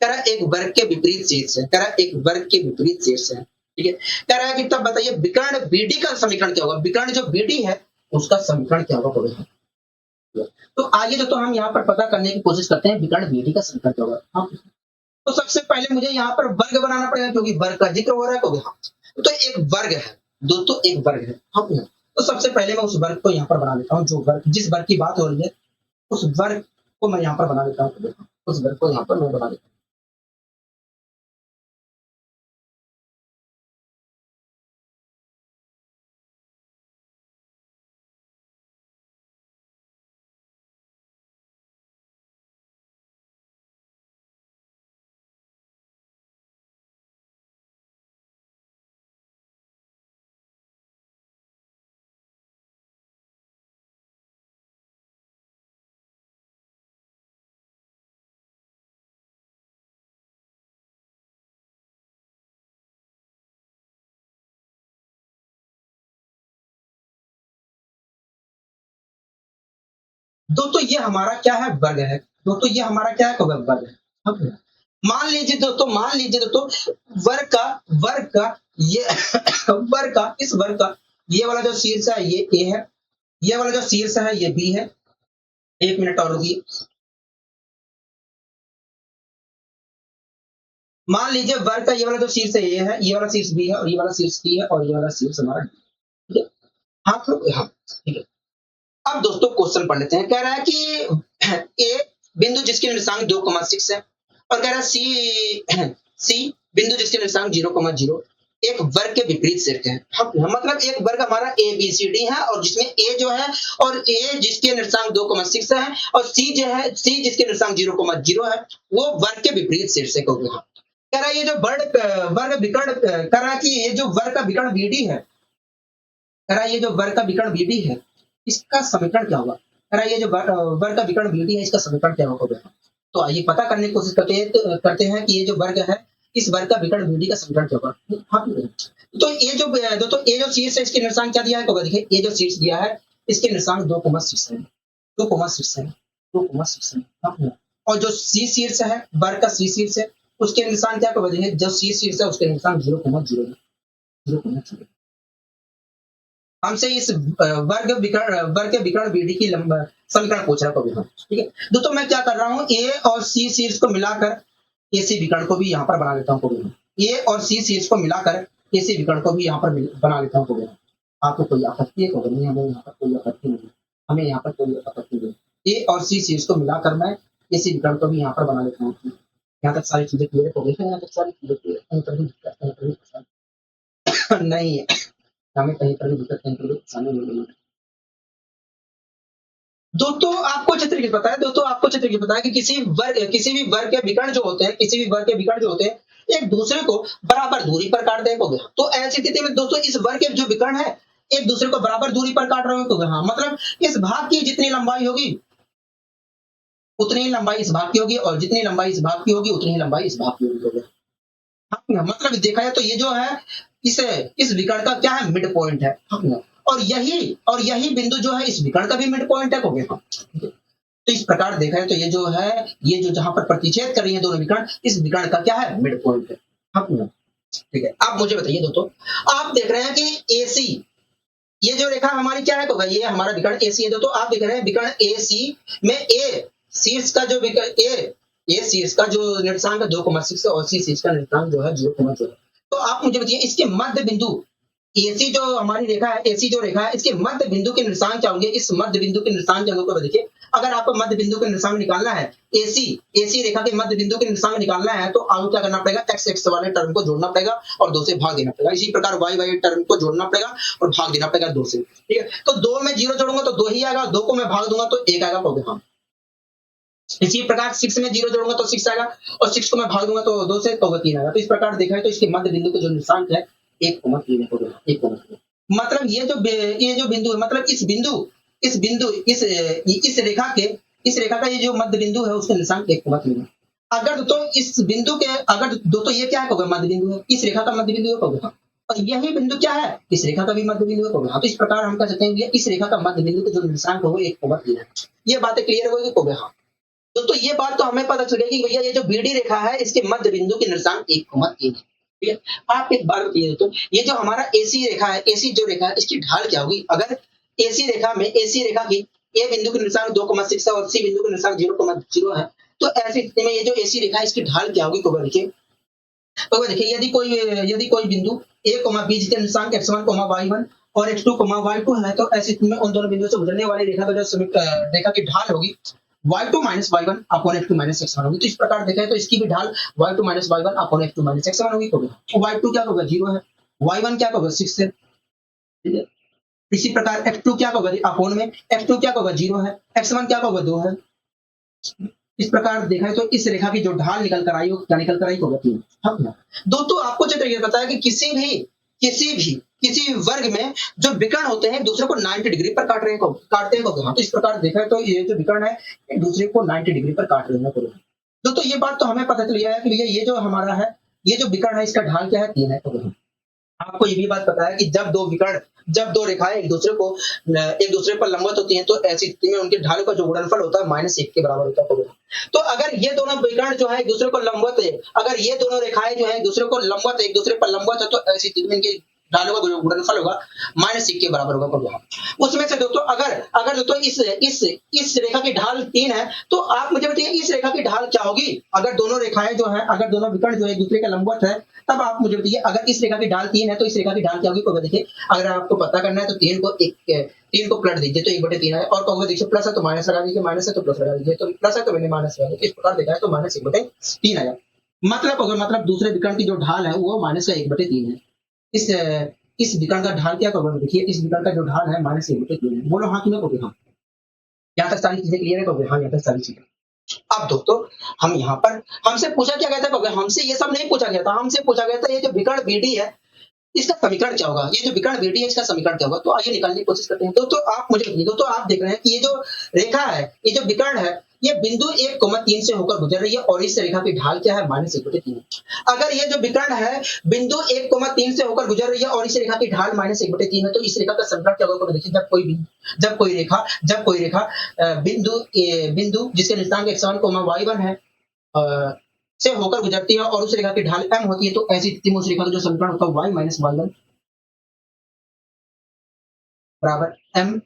कह रहा है एक वर्ग के विपरीत शीर्ष है, कह रहा है एक वर्ग के विपरीत शीर्ष है, ठीक है। कह रहा है कि तब बताइए विकर्ण बीडी का समीकरण क्या होगा, विकर्ण जो बीडी है उसका समीकरण क्या होगा। तो आइए दोस्तों हम यहाँ पर पता करने की कोशिश करते हैं विकर्ण बीडी का समीकरण क्या होगा। हाँ, तो सबसे पहले मुझे यहाँ पर वर्ग बनाना पड़ेगा क्योंकि वर्ग का जिक्र हो रहा है, क्योंकि हाँ तो एक वर्ग है दोस्तों, एक वर्ग है। हाँ, तो सबसे पहले मैं उस वर्ग को यहाँ पर बना लेता हूँ, जो वर्ग जिस वर्ग की बात हो रही है उस वर्ग को मैं यहाँ पर बना लेता हूँ, उस वर्ग को यहाँ पर मैं बना लेता हूँ। दोस्तों ये हमारा क्या है, वर्ग है। दोस्तों ये हमारा क्या है, वर्ग है। अब मान लीजिए दोस्तों वर्ग का ये वर्ग का इस वर्ग का ये वाला जो शीर्ष है ये ए है, ये वाला जो शीर्ष है ये बी है। एक मिनट और रुकिए। मान लीजिए वर्ग का ये वाला जो शीर्ष है ये है, ये वाला शीर्ष बी है, और ये वाला शीर्ष सी है, और ये वाला शीर्ष हमारा डी, ठीक है। हाँ तो हाँ ठीक है। अब दोस्तों क्वेश्चन पढ़ लेते हैं। कह रहा है कि ए बिंदु जिसके निर्देशांक 2,6 है, और कह रहा है सी बिंदु जिसके निर्देशांक 0,0 एक वर्ग के विपरीत शीर्ष है। मतलब एक वर्ग हमारा ए बी सी डी है, और जिसमें ए जो है और ए जिसके निर्देशांक 2,6 है, और सी जो है सी जिसके निर्देशांक 0,0 है, वो वर्ग के विपरीत शीर्ष है। कह रहा है ये जो वर्ग विकर्ण कह रहा है कि ये जो वर्ग का विकर्ण बीडी है, कह रहा है ये जो वर्ग का विकर्ण बीडी है इसका समीकरण क्या होगा। कह रहा है ये जो वर्ग का विकर्ण बीडी है इसका समीकरण क्या होगा। तो आइए पता करने की कोशिश करते हैं कि ये जो वर्ग है इस वर्ग का विकर्ण बीडी का समीकरण क्या होगा। हाँ, तो ये जो शीर्ष है इसके निर्देशांक क्या दिया है, देखिए ये जो शीर्ष दिया है इसके निर्देशांक 2,6 है, 2,6 है, 2,6 है। हाँ, और जो सी शीर्ष है वर्ग का सी शीर्ष है उसके निर्देशांक क्या होगा, देखिए जो सी शीर्ष है उसके निर्देशांक 0,0 है, 0,0। हमसे इस वर्ग के विकर्ण बीडी की समीकरण पूछ रहा है। ठीक है दोस्तों, मैं क्या कर रहा हूँ ए और सी शीर्ष को मिलाकर एसी विकर्ण को भी यहाँ पर बना लेता हूँ। ए और सी शीर्ष को मिलाकर एसी विकर्ण को भी यहाँ पर बना लेता हूँ। आपको कोई आपत्ति है नहीं, हमें यहाँ पर कोई आपत्ति नहीं, हमें यहाँ पर कोई आपत्ति नहीं। ए और सी शीर्ष को मिलाकर मैं एसी विकर्ण को भी यहाँ पर बना लेता हूँ। यहाँ तक सारी चीजें क्लियर हो गई है, यहाँ तक सारी चीजें क्लियर नहीं है, हमें कहीं पर भी दिक्कत नहीं। दोस्तों आपको अच्छे तरीके से पता है, कि किसी भी वर्ग के विकर्ण जो होते हैं, एक दूसरे को बराबर दूरी पर काट देंगे। तो ऐसी स्थिति में दोस्तों इस वर्ग के जो विकर्ण है एक दूसरे को बराबर दूरी पर काट रहे हो। हाँ, मतलब इस भाग की जितनी लंबाई होगी उतनी ही लंबाई इस भाग की होगी, और जितनी लंबाई इस भाग की होगी उतनी ही लंबाई इस भाग की होगी। हाँ, मतलब देखा जाए तो ये जो है इस विकर्ण का क्या है, मिड पॉइंट है। और यही बिंदु जो है इस विकर्ण का भी मिड पॉइंट है। तो इस प्रकार देखा है तो ये जो जहां पर प्रतिच्छेद कर रही है दोनों विकर्ण, इस विकर्ण का क्या है, मिड पॉइंट है। ठीक है, आप मुझे बताइए दोस्तों, आप देख रहे हैं कि AC ये जो रेखा हमारी क्या है, ये हमारा विकर्ण AC है। दोस्तों आप देख रहे हैं विकर्ण AC में ए शीर्ष का जो विकर्ण ए शीर्ष का जो निर्देशांक 2,6 और सी शीर्ष का निर्देशांक जो है 0,0। तो आप मुझे बताइए इसके मध्य बिंदु AC जो हमारी रेखा है, AC जो रेखा है, इसके मध्य बिंदु के निर्देशांक क्या होंगे। इस मध्य बिंदु के निर्देशांक को देखिए, अगर आपको मध्य बिंदु के निर्देशांक निकालना है, AC रेखा के मध्य बिंदु के निर्देशांक निकालना है, तो आपको क्या करना पड़ेगा, x वाले टर्म को जोड़ना पड़ेगा और 2 से भाग देना पड़ेगा। इसी प्रकार y टर्म को जोड़ना पड़ेगा और भाग देना पड़ेगा 2 से। ठीक है, तो 2 में 0 जोड़ूंगा तो 2 ही आएगा, 2 को मैं भाग दूंगा तो 1 आएगा। हाँ, इसी प्रकार 6 में 0 जोड़ूंगा तो 6 आएगा, और 6 को मैं भाग दूंगा तो 2 से, तो 3 आएगा। तो इस प्रकार देखा है तो इसके मध्य बिंदु का जो निर्देशांक है 1,3 हो गया, 1,3। मतलब ये जो बिंदु है, मतलब इस रेखा का ये जो मध्य बिंदु है उसका निर्देशांक 1,3 है। अगर दोस्तों इस बिंदु के अगर दोस्तों ये क्या है कहोगे मध्य बिंदु है, इस रेखा का मध्य बिंदु है कहोगे हाँ। और यही बिंदु क्या है, इस रेखा का भी मध्य बिंदु है कहोगे हाँ। तो इस प्रकार हम कह सकते हैं कि इस रेखा का मध्य बिंदु का जो निर्देशांक है वो 1,3 है। ये बातें क्लियर होगी कहोगे हाँ। दोस्तों ये बात तो हमें पता चल गई कि भैया ये जो बीडी रेखा है इसके मध्य बिंदु की निर्देशांक 1,3 है। ठीक है, आप एक बार बताइए तो ये जो हमारा एसी रेखा है, एसी जो रेखा है इसकी ढाल क्या होगी? अगर एसी रेखा की ए बिंदु की निर्देशांक 2,6 है और सी बिंदु की निर्देशांक 0,0 है, तो ऐसी स्थिति में ये जो एसी रेखा है इसकी ढाल क्या होगी? तो देखिए, तो देखिए यदि कोई बिंदु a, b जिसके निर्देशांक x1, y1 और x2, y2 है, तो ऐसी स्थिति में उन दोनों बिंदुओं से गुजरने वाली रेखा का जो रेखा की ढाल होगी y2 minus y1 upon x2 minus x1 होगी। तो इस प्रकार देखा है तो इसकी भी ढाल y2 minus y1 upon x2 minus x1 होगी। तो y2 क्या होगा? 0 है। y1 क्या होगा? 6 है। ठीक है, इसी प्रकार x2 क्या होगा? अपॉन में x2 क्या होगा? 0 है। x1 क्या होगा? 2 है। इस प्रकार देखा है तो इस रेखा की जो ढाल निकल कर आई हो क्या निकल कर आई होगा? 3। हाँ, दोस्तों आपको जो ये पता है कि किसी वर्ग में जो विकर्ण होते हैं दूसरे को 90 डिग्री पर काटते हैं। हाँ, तो इस प्रकार देखा है तो ये जो विकर्ण है एक दूसरे को 90 डिग्री पर काट रहे हैं। दोस्तों ये बात तो हमें पता चल गया है कि ये जो हमारा है ये जो विकर्ण है इसका ढाल क्या है? 3 है। आपको ये भी बात पता है कि जब दो रेखाएं एक दूसरे पर लंबवत होती हैं तो ऐसी स्थिति में उनके ढालों का जो गुणनफल होता है -1 के बराबर होता है। तो अगर ये दोनों विकर्ण जो है एक दूसरे को लंबवत है, अगर ये दोनों रेखाएं जो है एक दूसरे पर लंबवत है, तो ऐसी स्थिति में इनके ढालों का गुणनफल होगा -1 के बराबर होगा। उसमें से दोस्तों अगर दोस्तों इस रेखा की ढाल 3 है, तो आप मुझे बताइए इस रेखा की ढाल क्या होगी? अगर दोनों विकर्ण जो है एक दूसरे के लंबवत है, तब आप मुझे बताइए अगर इस रेखा की ढाल 3 है तो इस रेखा की ढाल क्या होगी? तो देखिए अगर आपको पता करना है तो 3 को पलट दीजिए तो 1/3 है, और कहोगे देखिए प्लस है तो माइनस लगा दीजिए, माइनस है तो प्लस लगा दीजिए, तो प्लस है तो मैंने माइनस लगा दिया। इस प्रकार देखा है तो -1/3 आया। मतलब दूसरे विकर्ण की जो ढाल है वो -1/3 है। इस विकर्ण का ढाल क्या होगा? देखिए इस विकर्ण का जो ढाल है -1/3 है। बोलो हाँ कि ना कहोगे हाँ? यहाँ तक सारी चीजें क्लियर है कहोगे हाँ? यहाँ तक सारी चीजें। अब दोस्तों हम यहाँ पर हमसे पूछा क्या गया था कहोगे? हमसे ये सब नहीं पूछा गया था, हमसे पूछा गया था ये जो विकर्ण बीडी है इसका समीकरण क्या होगा? ये जो विकर्ण बीडी है इसका समीकरण क्या होगा? तो आइए निकालने की कोशिश करते हैं। दोस्तों आप मुझे बताइए, दोस्तों आप देख रहे हैं कि ये जो रेखा है, ये जो विकर्ण है, ये बिंदु 1,3 से होकर गुजर रही है और इस रेखा की ढाल क्या है? -1/3। अगर ये जो विकर्ण है बिंदु 1,3 से होकर गुजर रही है और इस रेखा की ढाल -1/3 है, तो इस रेखा का समीकरण क्या होगा? देखिए जब कोई रेखा बिंदु जिसके निर्देशांक x1, y1 है से होकर गुजरती है और उस रेखा की ढाल m होती है, तो ऐसी स्थिति में उस रेखा का जो समीकरण होता है y माइनस y1 बराबर m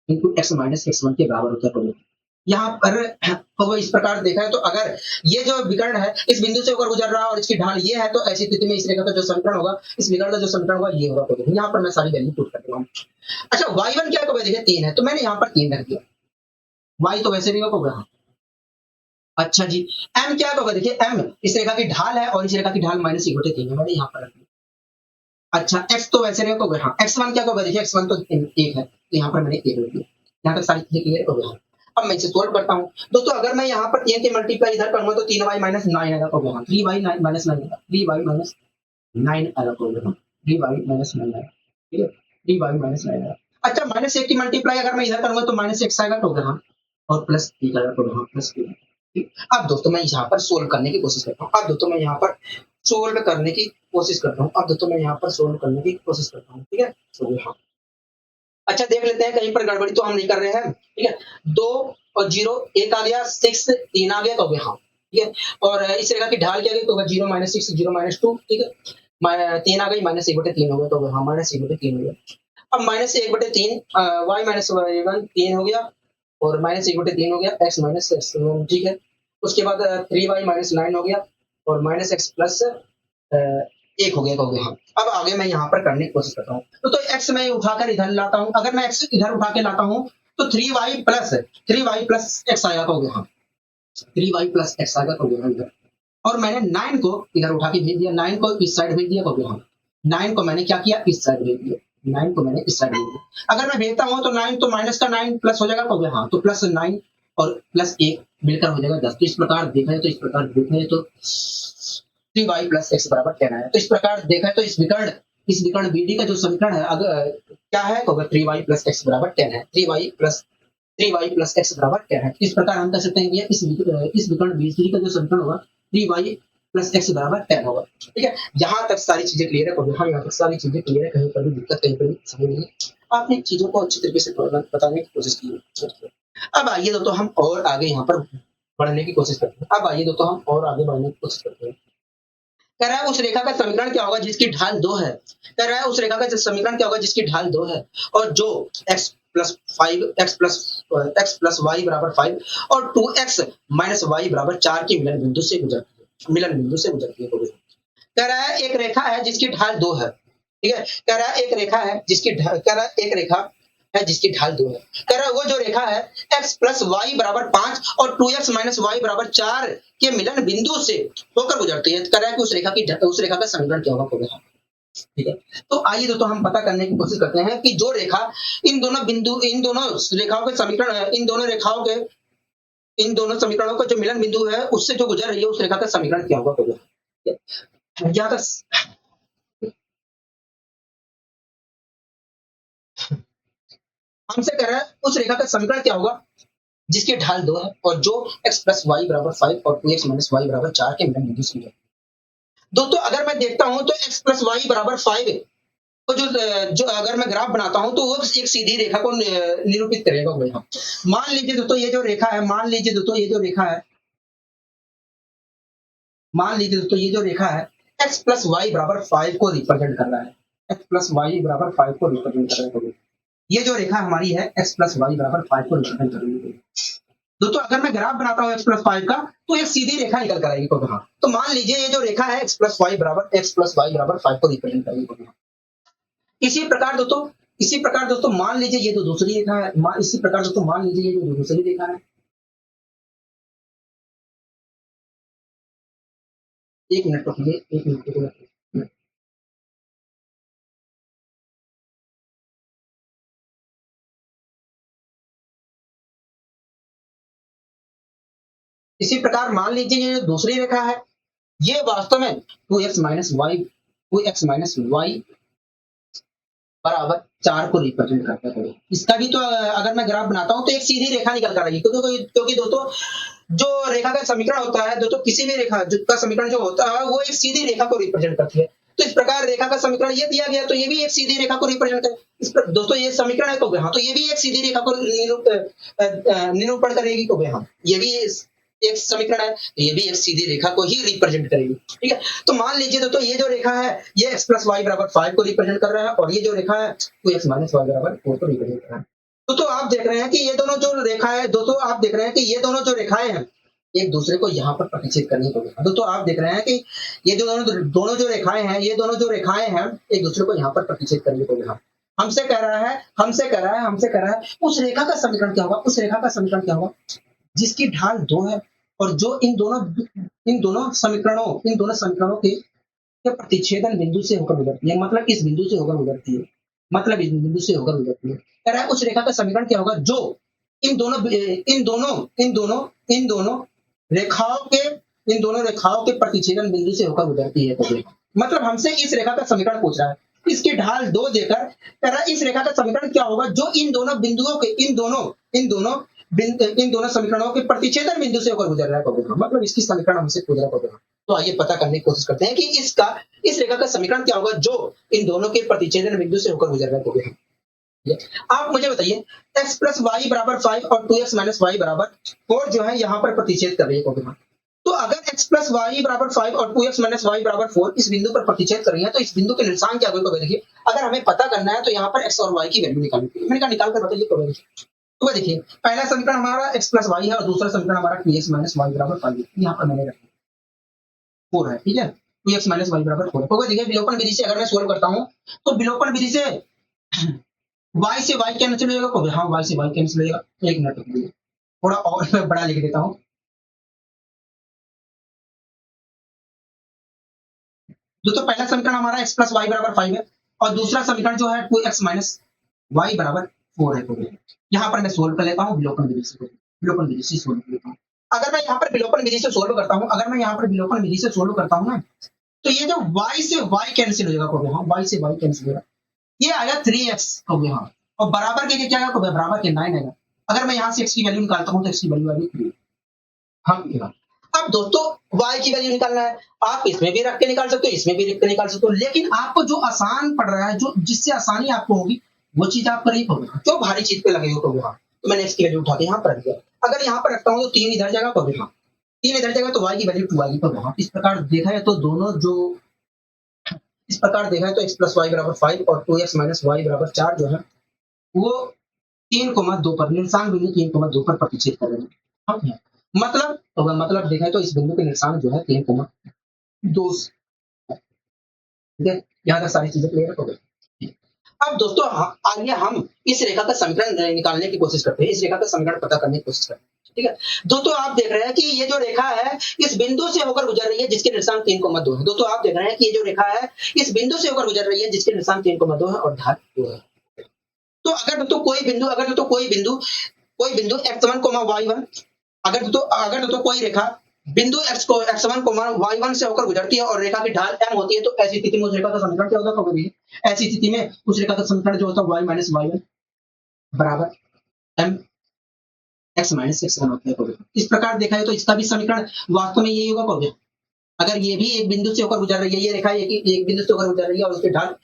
into x minus x1 के बराबर होता है। यहाँ पर तो इस प्रकार देखा है तो अगर ये जो विकर्ण है इस बिंदु से होकर गुजर रहा है और इसकी ढाल ये है, तो ऐसी स्थिति में इस रेखा का जो समीकरण होगा, इस विकर्ण का जो समीकरण होगा ये होगा। तो यहाँ पर मैं सारी वैल्यू पुट कर रहा हूँ। अच्छा y1 क्या है? देखिए 3 है, तो मैंने यहाँ पर 3 रख दिया। y तो वैसे भी होगा। अच्छा जी, m क्या होगा? देखिए m इस रेखा की ढाल है और इस रेखा की ढाल -1/3 है, मैंने यहाँ पर रख दिया। अच्छा x तो वैसे रहेगा होगा। हाँ, x1 क्या होगा? देखिए x1 तो 1 है, तो यहाँ पर मैंने 1 रख दिया। यहाँ तक सारी चीजें क्लियर हो गई। अब मैं इसे सोल्व करता हूँ। दोस्तों अगर मैं यहाँ पर 3 के मल्टीप्लाई इधर करूंगा तो 3y माइनस 9 आएगा। 3y माइनस 9 आएगा, 3y माइनस 9 आएगा। 3y माइनस 9 आएगा। ठीक है, 3y माइनस 9 आएगा। अच्छा -1 की मल्टीप्लाई अगर मैं इधर करूंगा तो -x आएगा। तो हाँ, और प्लस 1 आएगा। तो हाँ प्लस 1। अब दोस्तों मैं यहाँ पर सोल्व करने की कोशिश करता हूँ। अब दोस्तों मैं यहाँ पर सोल्व करने की कोशिश करता हूँ। ठीक है, तो हाँ अच्छा देख लेते हैं कहीं पर गड़बड़ी तो हम नहीं कर रहे हैं। ठीक है, 2 और 0 1 आ गया, 6 3 आ गया। तो हाँ ठीक है, और इस रेखा की ढाल क्या गई? तो 0 - 6 0 - 2। ठीक है, 3 आ गई, -1/3 हो गया। तो हाँ -1/3 हो गया। अब -1/3 y माइनस y1 3 हो गया और -1/3 हो गया x माइनस x1। ठीक है, उसके बाद 3y माइनस 9 हो गया और -x प्लस 1 हो गया। हाँ, अब आगे मैं यहाँ पर करने की कोशिश करता हूँ। तो x मैं उठाकर इधर लाता हूँ। अगर मैं x इधर उठा के लाता हूँ तो 3y प्लस x आएगा। हाँ, 3y प्लस x आएगा। इधर, और मैंने 9 को इधर उठा के भेज दिया, 9 को इस साइड भेज दिया। हाँ, 9 को मैंने क्या किया? इस साइड भेज दिया। 9 को मैंने इस साइड भेज दिया। अगर मैं भेजता हूँ तो 9 तो माइनस का 9 प्लस हो जाएगा। हाँ, तो प्लस 9 और प्लस 1 मिलकर हो जाएगा 10। तो इस प्रकार देखा है तो 3y प्लस x बराबर 10 आया। तो इस प्रकार देखा है तो इस विकर्ण BD का जो समीकरण है अगर क्या है तो 3y प्लस x बराबर 10 है। 3y plus 3y plus x बराबर क्या है। इस प्रकार हम कह सकते हैं कि इस विकर्ण B3 का जो समीकरण होगा 3y प्लस एक्स बराबर 10 होगा। ठीक है, यहाँ तक सारी चीजें क्लियर है, और यहाँ तक सारी चीजें क्लियर है, कहीं पर भी दिक्कत, कहीं पर भी समझ नहीं है। आपने चीजों को अच्छी तरीके से बताने की कोशिश की है। अब आइए दोस्तों हम और आगे यहाँ पर बढ़ने की कोशिश करते हैं। अब आइए दोस्तों हम और आगे बढ़ने की कोशिश करते हैं। कह रहा है उस रेखा का समीकरण क्या होगा जिसकी ढाल 2 है। कह रहा है उस रेखा का समीकरण क्या होगा जिसकी ढाल 2 है और जो x plus 5 x plus y बराबर 5 और 2x माइनस वाई बराबर 4 के मिलन बिंदु से गुजरती है। कह रहा है एक रेखा है जिसकी ढाल 2 है। ठीक है, कह रहा है एक रेखा है जिसकी ढाल, कह रहा है एक रेखा है जिसकी ढाल 2 है। कह रहा है वो जो रेखा है x प्लस वाई बराबर 5 और 2x माइनस वाई बराबर 4 के मिलन बिंदु से होकर गुजरती है। कह रहा है कि उस रेखा का समीकरण क्या होगा। ठीक है, तो आइए दोस्तों हम पता करने की कोशिश करते हैं कि जो रेखा इन दोनों रेखाओं के समीकरण है, इन दोनों समीकरणों का जो मिलन बिंदु है उससे जो गुजर रही है उस रेखा का समीकरण क्या होगा। यहाँ तक हमसे कह रहा है उस रेखा का समीकरण क्या होगा जिसकी ढाल 2 है और जो x प्लस वाई बराबर 5 और 2x माइनस वाई बराबर 4 के मिलन बिंदु से। दोस्तों अगर मैं देखता हूं तो x प्लस वाई बराबर 5 तो जो अगर मैं ग्राफ बनाता हूं तो वो एक सीधी रेखा को निरूपित करेगा। यहाँ मान लीजिए दोस्तों ये जो रेखा है, मान लीजिए दोस्तों ये जो रेखा है x प्लस वाई बराबर 5 को रिप्रेजेंट कर रहा है। x प्लस वाई बराबर 5 को रिप्रेजेंट कर रहा है। ये जो रेखा हमारी है x प्लस वाई बराबर 5 को रिप्रेजेंट कर रही है। दोस्तों अगर मैं ग्राफ बनाता हूँ x प्लस 5 का तो एक सीधी रेखा निकल कर आएगी। तो मान लीजिए ये जो रेखा है x प्लस वाई बराबर 5 को रिप्रेजेंट करेगी। इसी प्रकार दोस्तों मान लीजिए ये जो दूसरी रेखा है, इसी प्रकार दोस्तों मान लीजिए ये जो दूसरी रेखा है, एक मिनट रुकिए। इसी प्रकार मान लीजिए ये जो दूसरी रेखा है ये वास्तव में 2x माइनस वाई बराबर 4 को रिप्रेजेंट करता है। इसका भी तो अगर मैं ग्राफ बनाता हूं तो एक सीधी रेखा निकल कर आएगी, क्योंकि दोस्तों जो रेखा का समीकरण होता है दोस्तों, किसी भी रेखा का समीकरण जो होता है वो एक सीधी रेखा को रिप्रेजेंट करती है। तो इस प्रकार रेखा का समीकरण ये दिया गया तो ये भी एक सीधी रेखा को रिप्रेजेंट करे। इस पर दोस्तों ये समीकरण है तो हाँ, तो ये भी एक सीधी रेखा को निरूपण करेगी। तो हाँ, ये भी एक समीकरण है, ये भी एक सीधी रेखा को ही रिप्रेजेंट करेगी। ठीक है, तो मान लीजिए दोस्तों ये जो रेखा है ये x प्लस वाई बराबर 5 को रिप्रेजेंट कर रहा है और ये जो रेखा है वो x माइनस वाई बराबर 4 को रिप्रेजेंट कर रहा है। तो आप देख रहे हैं कि ये दोनों जो रेखा है दोस्तों, आप देख रहे हैं कि ये दोनों जो रेखाएं हैं एक दूसरे को यहाँ पर प्रतिच्छेद करने को। दोस्तों आप देख रहे हैं कि ये जो दोनों जो रेखाएं हैं एक दूसरे को यहाँ पर प्रतिच्छेद करने को। यहाँ हमसे कह रहा है उस रेखा का समीकरण क्या होगा जिसकी ढाल 2 है और जो इन दोनों समीकरणों के प्रतिच्छेदन बिंदु से होकर गुजरती है, मतलब इस बिंदु से होकर गुजरती है। कह रहा है उस रेखा का समीकरण क्या होगा जो इन दोनों रेखाओं के प्रतिच्छेदन बिंदु से होकर गुजरती है। मतलब हमसे इस रेखा का समीकरण पूछ रहा है, इसकी ढाल 2 देकर कह रहा है इस रेखा का समीकरण क्या होगा जो इन दोनों बिंदुओं के इन दोनों समीकरणों के प्रतिच्छेदन बिंदु से होकर गुजर रहा है। मतलब इसकी समीकरण हमसे पूछ रहा है। तो आइए पता करने की कोशिश करते हैं कि इस रेखा का समीकरण क्या होगा जो इन दोनों के प्रतिच्छेदन बिंदु से होकर गुजर रहा है। आप मुझे बताइए x प्लस वाई बराबर 5 और 2x माइनस वाई बराबर 4 जो है यहाँ पर प्रतिच्छेद कर रही है। तो अगर x प्लस वाई बराबर 5 और 2x माइनस वाई बराबर 4 इस बिंदु पर प्रतिच्छेद कर रही है तो इस बिंदु के निशान क्या होगा। देखिए अगर हमें पता करना है तो यहाँ पर x और y की वैल्यू निकालनी है। निकाल कर बताइए। तो देखिए पहला समीकरण हमारा x प्लस वाई है और दूसरा समीकरण हमारा 2x माइनस वाई बराबर 5 यहाँ पर मैंने रखा 4 है। ठीक है, 2x माइनस वाई बराबर 4। तो देखिए विलोपन विधि से अगर मैं सोल्व करता हूँ तो विलोपन विधि से y से y कैंसिल हो जाएगा। हाँ, y से y कैंसिल हो जाएगा। एक मिनट रुकिए, थोड़ा और मैं बड़ा लिख देता हूँ। दोस्तों पहला समीकरण हमारा x प्लस वाई बराबर 5 है और दूसरा समीकरण जो है 2x माइनस वाई बराबर 4 है। यहाँ पर मैं सोल्व कर लेता हूँ विलोपन विधि से सोल्व कर लेता हूँ। अगर मैं यहाँ पर विलोपन विधि से सोल्व करता हूँ ना तो ये जो y से y कैंसिल हो जाएगा। हाँ, y से y कैंसिल हो जाएगा। ये आएगा 3x हो गया। हाँ, और बराबर के क्या आएगा। बराबर के 9 आएगा। अगर मैं यहाँ से x की वैल्यू निकालता हूँ तो x की वैल्यू आएगी 3। हाँ, अब दोस्तों y की वैल्यू निकालना है, आप इसमें भी रख के निकाल सकते हो, इसमें भी रख के निकाल सकते हो, लेकिन आपको जो आसान पड़ रहा है, जो जिससे आसानी आपको होगी, वो चीज आप करिए। क्यों भारी चीज पे लगे हो कहोगे हाँ, तो मैंने x की वैल्यू उठा के यहाँ पर रख दिया। अगर यहाँ पर रखता हूँ तो 3 इधर जाएगा, कहोगे हाँ, 3 इधर जाएगा तो y की वैल्यू 2 आएगी, कहोगे हाँ। इस प्रकार देखा है तो दोनों जो इस प्रकार देखा है तो x प्लस वाई बराबर 5 और 2x माइनस वाई बराबर 4 जो है वो 3,2 पर निर्देशांक बिंदु 3,2 पर प्रतिच्छेद कर रहे हैं। हाँ, मतलब देखा है तो इस बिंदु के निर्देशांक जो है 3,2। ठीक है, यहाँ तक सारी चीजें क्लियर हो गई। अब दोस्तों आइए हम इस रेखा का समीकरण निकालने की कोशिश करते हैं, इस रेखा का समीकरण पता करने की कोशिश करते हैं। ठीक है दोस्तों, आप देख रहे हैं कि ये जो रेखा है इस बिंदु से होकर गुजर रही है जिसके निर्देशांक 3,2 है। दोस्तों आप देख रहे हैं कि ये जो रेखा है इस बिंदु से होकर गुजर रही है जिसके निर्देशांक 3,2 है और ढाल 2 है। तो अगर दोस्तों कोई बिंदु x1, y1 अगर दोस्तों कोई रेखा बिंदु x1, y1 से होकर गुजरती है और रेखा की ढाल m होती है, तो ऐसी स्थिति में उस रेखा का समीकरण क्या होता है? ऐसी स्थिति में उस रेखा का समीकरण जो होता है y माइनस y1 बराबर m x माइनस x1 होता है। इस प्रकार देखा है तो इसका भी समीकरण वास्तव में यही होगा। अगर ये भी एक बिंदु से होकर गुजर रही है, ये रेखा एक बिंदु से होकर गुजर रही है और उसकी ढाल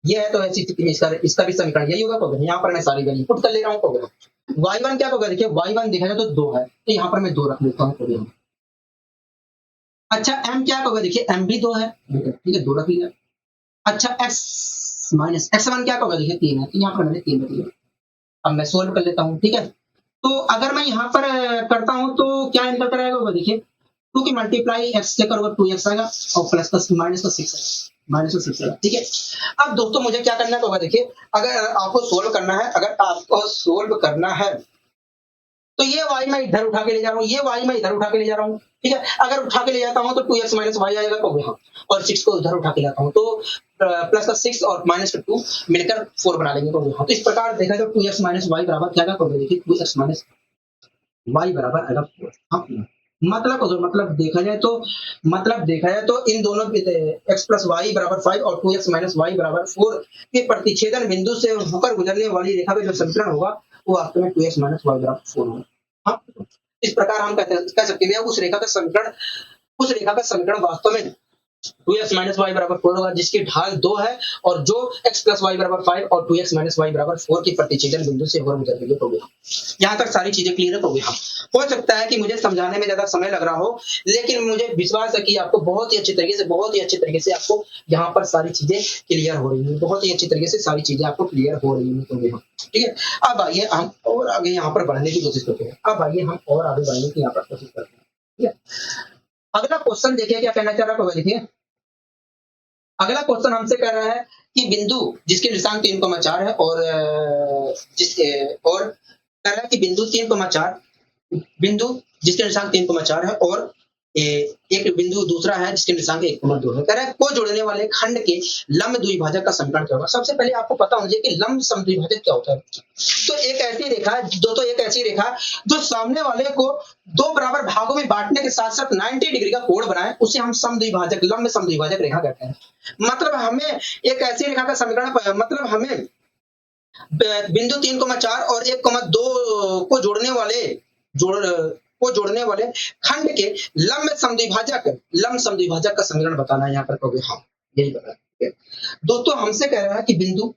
ये है, तो ऐसी स्थिति में इसका भी समीकरण यही होगा। यहाँ पर मैं सारी वैल्यू पुट कर ले रहा हूँ। y1 क्या होगा? देखिए y1 देखा जाए तो 2 है, तो यहाँ पर मैं 2 रख लेता हूँ। अच्छा m क्या होगा? देखिए m भी 2 है, ठीक है, 2 रख लिया। अच्छा x माइनस x1 क्या होगा? देखिए 3 है, तो यहाँ पर मैंने 3 रख लिया। अब मैं सोल्व कर लेता हूँ। ठीक है, तो अगर मैं यहाँ पर करता हूँ तो क्या निकल कर आएगा? देखिए 2 की मल्टीप्लाई x से करोगे 2x आएगा और प्लस का माइनस का 6 आएगा। ठीक है, अब दोस्तों मुझे क्या करना होगा? देखिए अगर आपको सोल्व करना है तो ये y मैं इधर उठा के ले जा रहा हूँ, ये y मैं इधर उठा के ले जा रहा हूँ। ठीक है, अगर उठा के ले जाता हूँ तो 2x माइनस y आएगा, तो हाँ, और 6 को उधर उठा के लाता हूँ तो प्लस का 6 और माइनस का 2 मिलकर 4 बना लेंगे, तो हाँ। तो इस प्रकार देखा तो 2x माइनस y बराबर क्या होगा? देखिए 2x माइनस y बराबर आएगा 4। हाँ, मतलब देखा जाए तो इन दोनों x प्लस वाई बराबर 5 और 2x माइनस वाई बराबर 4 के प्रतिच्छेदन बिंदु से होकर गुजरने वाली रेखा का जो समीकरण होगा वो वास्तव में 2x माइनस वाई बराबर 4 होगा। हाँ, इस प्रकार हम कह सकते हैं उस रेखा का समीकरण वास्तव में 2x माइनस वाई बराबर 4 होगा जिसकी ढाल 2 है और जो x प्लस वाई बराबर 5 और 2x माइनस वाई बराबर 4 की प्रतिच्छेदन बिंदु से होकर गुजर रही है। यहाँ तक सारी चीजें क्लियर हो गई। हो सकता है कि मुझे समझाने में ज्यादा समय लग रहा हो, लेकिन मुझे विश्वास है कि आपको बहुत ही अच्छे तरीके से आपको यहाँ पर सारी चीजें क्लियर हो रही है, बहुत ही अच्छी तरीके से सारी चीजें आपको क्लियर हो रही है। ठीक है, अब आइए हम और आगे यहाँ पर बढ़ने की कोशिश करते हैं। ठीक है, अगला क्वेश्चन देखिए क्या कहना चाह रहा है। देखिए अगला क्वेश्चन हमसे कह रहा है कि बिंदु जिसके निर्देशांक 3,4 है और कह रहा है कि बिंदु जिसके निर्देशांक 3,4 है और एक बिंदु दूसरा है जिसके निर्देशांक 1,2 है। कह रहा है को जोड़ने वाले खंड के लंब द्विभाजक का समीकरण क्या होगा? सबसे पहले आपको पता होना चाहिए कि लंब समद्विभाजक क्या होता है। तो एक ऐसी रेखा जो सामने वाले को 2 बराबर भागों में बांटने के साथ साथ 90 डिग्री का कोण बनाए उसे हम लंब समद्विभाजक रेखा कहते हैं। मतलब हमें एक ऐसी रेखा का समीकरण, मतलब हमें बिंदु 3,4 और 1,2 को जोड़ने वाले खंड के लंब समद्विभाजक का समीकरण बताना है। यहाँ पर कहोगे हाँ, यही बताना है। दोस्तों हमसे कह रहा है कि बिंदु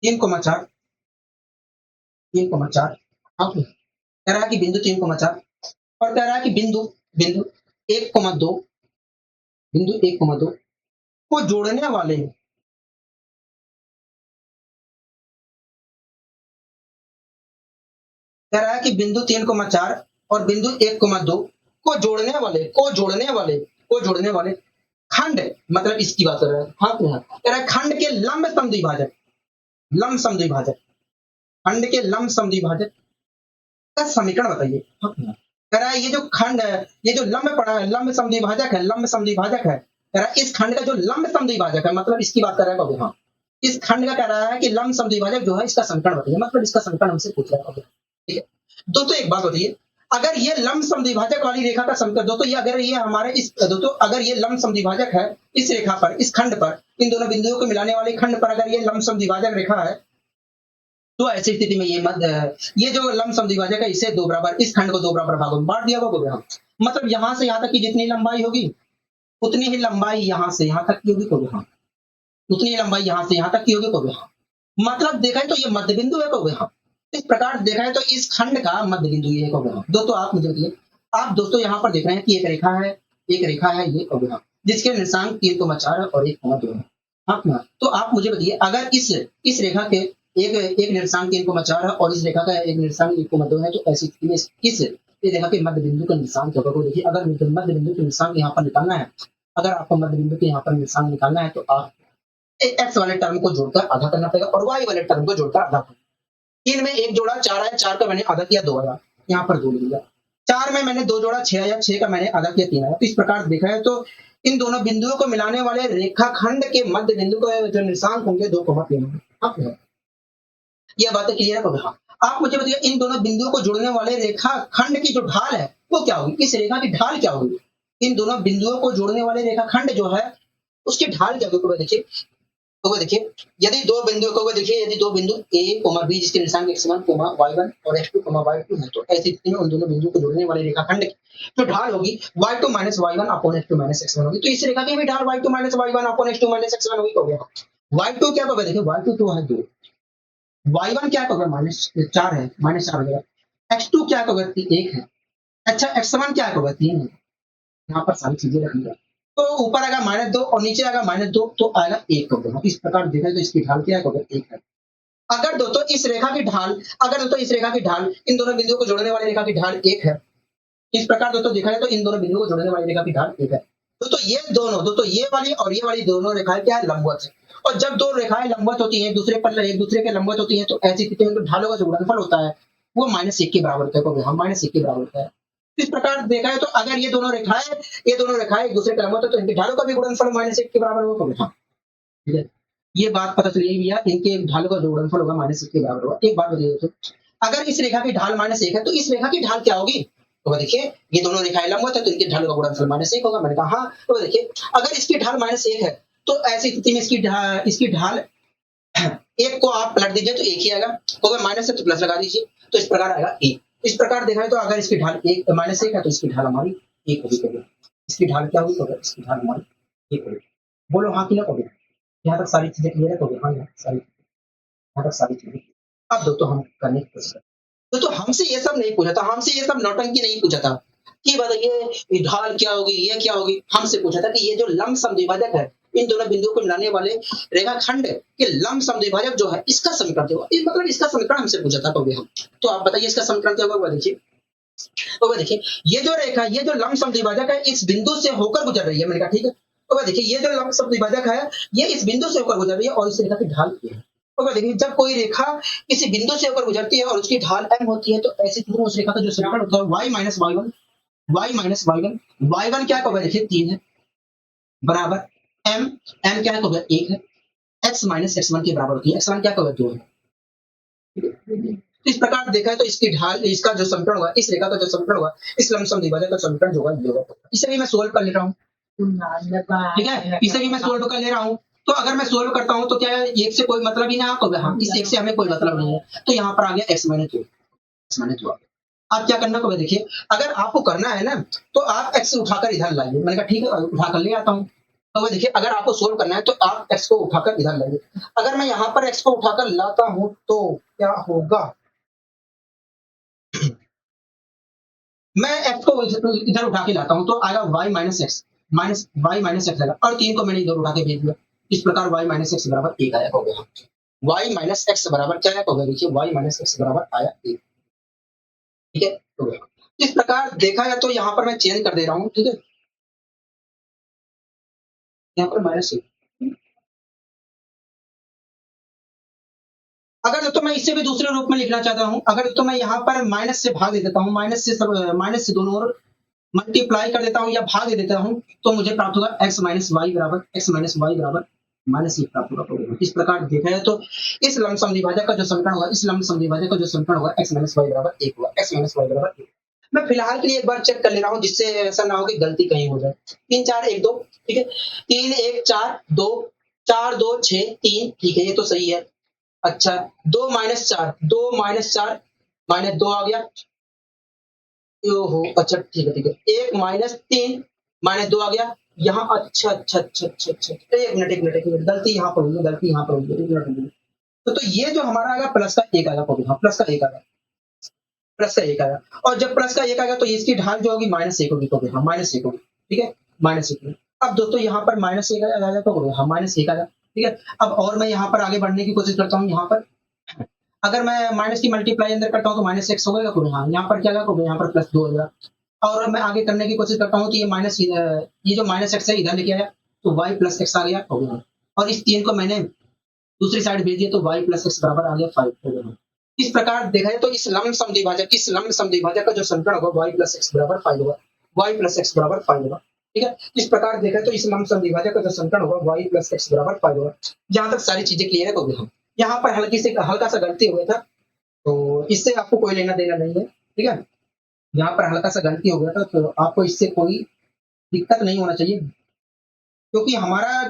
3,4 कह रहा है कि बिंदु 3,4 और कह रहा है कि बिंदु 1,2 को जोड़ने वाले कह रहा है कि बिंदु 3,4 और बिंदु 1,2 को जोड़ने वाले खंड, मतलब इसकी बात कर रहा है। हाँ, कह रहा है खंड के लंब समद्विभाजक का समीकरण बताइए। हाँ, कह रहा है ये जो खंड है, ये जो लंब समद्विभाजक है, कह रहा है इस खंड का जो लंब समद्विभाजक है, मतलब इसकी बात कर रहा है। हाँ, इस खंड का कह रहा है कि लंब समद्विभाजक जो है इसका समीकरण बताइए, मतलब इसका समीकरण हमसे पूछ रहा है। ठीक है दोस्तों, एक बात बताइए, अगर ये लंब समद्विभाजक वाली रेखा का समीकरण दोस्तों, अगर ये लंब समद्विभाजक है इस रेखा पर, इस खंड पर, इन दोनों बिंदुओं को मिलाने वाले खंड पर अगर ये लंब समद्विभाजक रेखा है तो ऐसी स्थिति में ये जो लंबसम द्विभाजक है इसे दो बराबर, इस खंड को दो बराबर भागों में बांट दिया होगा। मतलब यहाँ से यहाँ तक की जितनी लंबाई होगी उतनी ही लंबाई यहाँ से यहाँ तक की होगी। को हाँ, उतनी ही लंबाई यहाँ से यहाँ तक की होगी। को हाँ, मतलब देखा है तो ये मध्य बिंदु है। को हाँ, इस प्रकार देखा है तो इस खंड का मध्य बिंदु ये है। को हाँ, दोस्तों आप मुझे बताइए, आप दोस्तों यहाँ पर देख रहे हैं कि एक रेखा है ये। को हाँ, जिसके निर्देशांक 3,4 और 1,2 है। हाँ, तो आप मुझे बताइए, अगर इस रेखा के एक निर्देशांक 3,4 है और इस रेखा का एक निर्देशांक 1,2 है, तो ऐसी स्थिति में इस रेखा के मध्य बिंदु का निर्देशांक होगा। तो देखिए, अगर मध्य बिंदु के निर्देशांक यहाँ पर निकालना है, अगर आपको मध्य बिंदु के यहाँ पर निर्देशांक निकालना है, तो आप एक्स वाले टर्म को जोड़कर आधा करना पड़ेगा और वाई वाले टर्म को जोड़कर आधा करना। 3 में 1 जोड़ा 4 आया, 4 का मैंने आधा किया 2 आया, यहाँ पर 2 लिया। 4 में मैंने 2 जोड़ा 6 आया, 6 का मैंने आधा किया 3 आया। तो इस प्रकार देखा है तो इन दोनों बिंदुओं को मिलाने वाले रेखाखंड के मध्य बिंदु को जो निर्देशांक होंगे 2,3 होंगे। यह बातें क्लियर है। हाँ, आप मुझे बताइए, इन दोनों बिंदुओं को जोड़ने वाले रेखाखंड की जो ढाल है वो क्या होगी? इस रेखा की ढाल क्या होगी? इन दोनों बिंदुओं को जोड़ने वाले रेखाखंड जो है उसकी ढाल क्या होगी? देखिए, यदि दो बिंदु A, B जिसके निर्देशांक x1, y1 और x2, y2 है, तो ऐसी स्थिति में उन दोनों बिंदुओं को जोड़ने वाले रेखाखंड की जो ढाल होगी y2 - y1 upon x2 - x1 होगी। तो इस रेखा की भी ढाल y2 - y1 upon x2 - x1 होगी। हो गया। y2 क्या होगा? देखिए, y2 तो है 2, y1 क्या होगा? -4 है, -4 हो जाएगा। x2 क्या होगा? 1 है। अच्छा, x1 क्या होगा? 3 है। यहाँ पर सारी चीजें रखी है। तो ऊपर आएगा -2 और नीचे आएगा -2, तो आएगा 1 होगा। इस प्रकार देखा तो इसकी ढाल क्या होगा? 1 है। अगर दोस्तों इस रेखा की ढाल इन दोनों बिंदुओं को जोड़ने वाली रेखा की ढाल 1 है। इस प्रकार दोस्तों देखा है तो इन दोनों बिंदुओं को जोड़ने वाली रेखा की ढाल 1 है। दोस्तों ये वाली और ये वाली दोनों रेखाएं क्या है? लंबवत है। और जब दो रेखाएं लंबवत होती हैं, एक दूसरे के लंबवत होती हैं, तो ऐसी स्थिति में ढालों का जो गुणनफल होता है वो -1 के बराबर होता है। -1 के बराबर होता है। इस प्रकार देखा है तो अगर ये दोनों रेखाएं एक दूसरे के लंबवत है, तो इनकी ढालों का भी गुणनफल -1 के बराबर होगा। ठीक है, ये बात पता चली भैया, इनके ढालों का जो गुणनफल होगा -1 के बराबर होगा। एक बात बताइए दोस्तों, अगर इस रेखा की ढाल -1 है, तो इस रेखा की ढाल क्या होगी? तो देखिए, ये दोनों रेखाएं लंबवत है, तो इनके ढालों का गुणनफल -1 होगा। मैंने कहा हाँ। तो देखिए, अगर इसकी ढाल -1 है, तो ऐसी स्थिति में इसकी ढाल 1 को आप पलट दीजिए तो 1 ही आएगा। अगर माइनस है तो प्लस लगा दीजिए, तो इस प्रकार आएगा 1। इस प्रकार देखा है तो अगर इसकी ढाल -1 है, तो इसकी ढाल हमारी 1 होगी। इसकी ढाल क्या होगी? तो इसकी ढाल हमारी 1 होगी। बोलो हाँ कि ना? होगी। यहाँ तक सारी चीजें क्लियर है? तो हाँ, यहाँ तक सारी चीजें। अब दोस्तों हम करने की कोशिश करें। तो हमसे ये सब नहीं पूछा था, हमसे ये सब नौटंकी नहीं पूछा था कि बताइए ये ढाल क्या होगी, ये क्या होगी। हमसे पूछा था कि ये जो लंबसम द्विभाजक है, इन दोनों बिंदुओं को मिलाने वाले रेखाखंड के लंबसम द्विभाजक जो है, इसका समीकरण क्या होगा? मतलब इसका समीकरण हमसे पूछा था। तो आप बताइए इसका समीकरण क्या होगा? देखिए, ये जो लंबसम द्विभाजक है इस बिंदु से होकर गुजर रही है। मैंने कहा ठीक है। तो देखिए, ये जो लंबसम द्विभाजक है ये इस बिंदु से होकर गुजर रही है और इस रेखा की ढाल ये है। तो देखिए, जब कोई रेखा किसी बिंदु से होकर गुजरती है और उसकी ढाल m होती है, तो ऐसी स्थिति में उस रेखा का जो समीकरण होता है y - y1, y1 क्या होगा? देखिए 3 है, बराबर m क्या होगा? 1 है, x - x1 के बराबर होती है। x1 क्या होगा? 2 है। इस प्रकार देखा है तो इसकी ढाल, इसका जो समीकरण होगा, इस रेखा का जो समीकरण होगा, इस लंबसम द्विभाजक का समीकरण जो होगा, इसे भी मैं सोल्व कर ले रहा हूँ। ठीक है, इसे भी मैं सोल्व कर ले रहा हूँ। तो अगर मैं सोल्व करता हूँ तो क्या है, एक से कोई मतलब ही ना होगा। हाँ, इस एक से हमें कोई मतलब नहीं है। तो यहाँ पर आ गया x - 2। आप क्या करना होगा? देखिए, अगर आपको करना है ना, तो आप x उठाकर इधर लाइए। मैंने कहा ठीक है, उठाकर ले आता हूँ। तो देखिए, अगर आपको सोल्व करना है तो आप x को उठाकर इधर लाइए। अगर मैं यहाँ पर x को उठाकर लाता हूँ तो क्या होगा? मैं x को इधर उठा के लाता हूँ तो आएगा y - x आएगा, और 3 को मैंने इधर उठा के भेज दिया। इस प्रकार y - x बराबर 1 आया। हो गया। y - x बराबर क्या होगा? देखिए, y - x बराबर आया 1। ठीक है, हो गया। इस प्रकार देखा है तो यहाँ पर मैं चेंज कर दे रहा हूँ। ठीक है, यहाँ पर -1। अगर तो मैं इसे भी दूसरे रूप में लिखना चाहता हूँ, अगर तो मैं यहाँ पर माइनस से भाग दे देता हूँ, माइनस से दोनों ओर मल्टीप्लाई कर देता हूँ या भाग दे देता हूँ, तो मुझे प्राप्त होगा x - y बराबर -1 प्राप्त होगा। इस प्रकार देखा है तो इस लंबसम द्विभाजक का जो समीकरण होगा, x - y बराबर 1 होगा। x - y बराबर 1। मैं फिलहाल के लिए एक बार चेक कर ले रहा हूँ, जिससे ऐसा ना हो कि गलती कहीं हो जाए। 3 4 1 2, ठीक है, 3 1 4 2 4 2 6 3, ठीक है, ये तो सही है। अच्छा 2 - 4, 2 - 4 -2 आ गया। ओहो अच्छा ठीक है 1 - 3 -2 आ गया यहाँ। अच्छा, 1 मिनट गलती यहाँ पर हुई है, गलती यहाँ पर हुई है, 1 मिनट। तो ये जो हमारा आएगा प्लस का एक आएगा, हाँ प्लस का एक आएगा, प्लस का एक आएगा। और जब प्लस का एक आएगा तो इसकी ढाल जो होगी -1 होगी, तो हाँ -1 होगी, ठीक है -1 होगी। अब दोस्तों यहाँ पर -1 आएगा तो हाँ -1 आएगा, ठीक है। अब और मैं यहाँ पर आगे बढ़ने की कोशिश करता हूँ। यहाँ पर अगर मैं माइनस की मल्टीप्लाई अंदर करता हूँ तो -x हो गएगा, हाँ यहाँ पर क्या होगा, यहाँ पर +2 हो जाएगा। और मैं आगे करने की कोशिश करता हूँ तो ये माइनस, ये जो -x है इधर लेके आया तो y + x आ गया, हो गया। और इस 3 को मैंने दूसरी साइड भेज दिया तो y + x बराबर आ गया 5, हो गया। इस प्रकार देखा जाए तो इस लंब समद्विभाजक का जो समीकरण होगा y + x बराबर 5 होगा, y + x बराबर 5 होगा, ठीक है। इस प्रकार देखा तो इस लंब समद्विभाजक का जो समीकरण होगा y + x बराबर 5 होगा। जहां तक सारी चीजें क्लियर है तो हम यहाँ पर हल्का सा गलती हुआ था, तो इससे आपको कोई लेना देना नहीं है, ठीक है। यहाँ पर हल्का सा गलती हो गया था तो आपको इससे कोई दिक्कत नहीं होना चाहिए, क्योंकि हमारा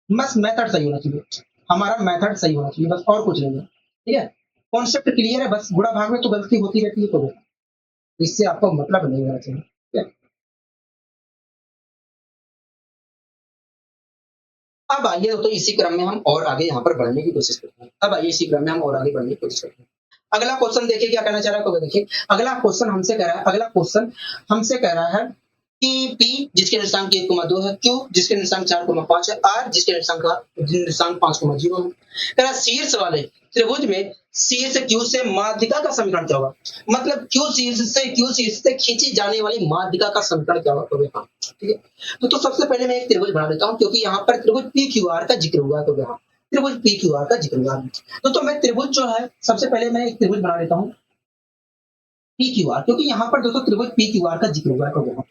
बस मेथड सही होना चाहिए, हमारा मेथड सही होना चाहिए, बस और कुछ नहीं है, ठीक है। कॉन्सेप्ट क्लियर है, बस गुणा भाग में तो गलती होती रहती है, तो इससे आपको मतलब नहीं होना चाहिए, ठीक है। अब आइए तो इसी क्रम में हम और आगे यहाँ पर बढ़ने की कोशिश करते हैं। अब आइए इसी क्रम में हम और आगे बढ़ने की कोशिश करते हैं। अगला क्वेश्चन देखिए क्या कहना चाह रहा है, तो देखिए अगला क्वेश्चन हमसे कह रहा है, अगला क्वेश्चन हमसे कह रहा है कि P जिसके निर्देशांक 1,2 है, Q जिसके निर्देशांक 4,5 है, R जिसके निर्देशांक 5,0 है। कह रहा शीर्ष वाले त्रिभुज में शीर्ष Q से माध्यिका का समीकरण क्या होगा, मतलब Q शीर्ष से खींची जाने वाली माध्यिका का समीकरण क्या होगा, तो हाँ ठीक है। तो सबसे पहले मैं एक त्रिभुज बना लेता हूँ, क्योंकि यहाँ पर त्रिभुज PQR का जिक्र हुआ है, तो यहाँ त्रिभुज PQR का जिक्र हुआ है। तो मैं त्रिभुज जो है सबसे पहले मैं एक त्रिभुज बना लेता हूँ PQR, क्योंकि यहाँ पर दोस्तों त्रिभुज PQR का जिक्र हुआ है, तो यहाँ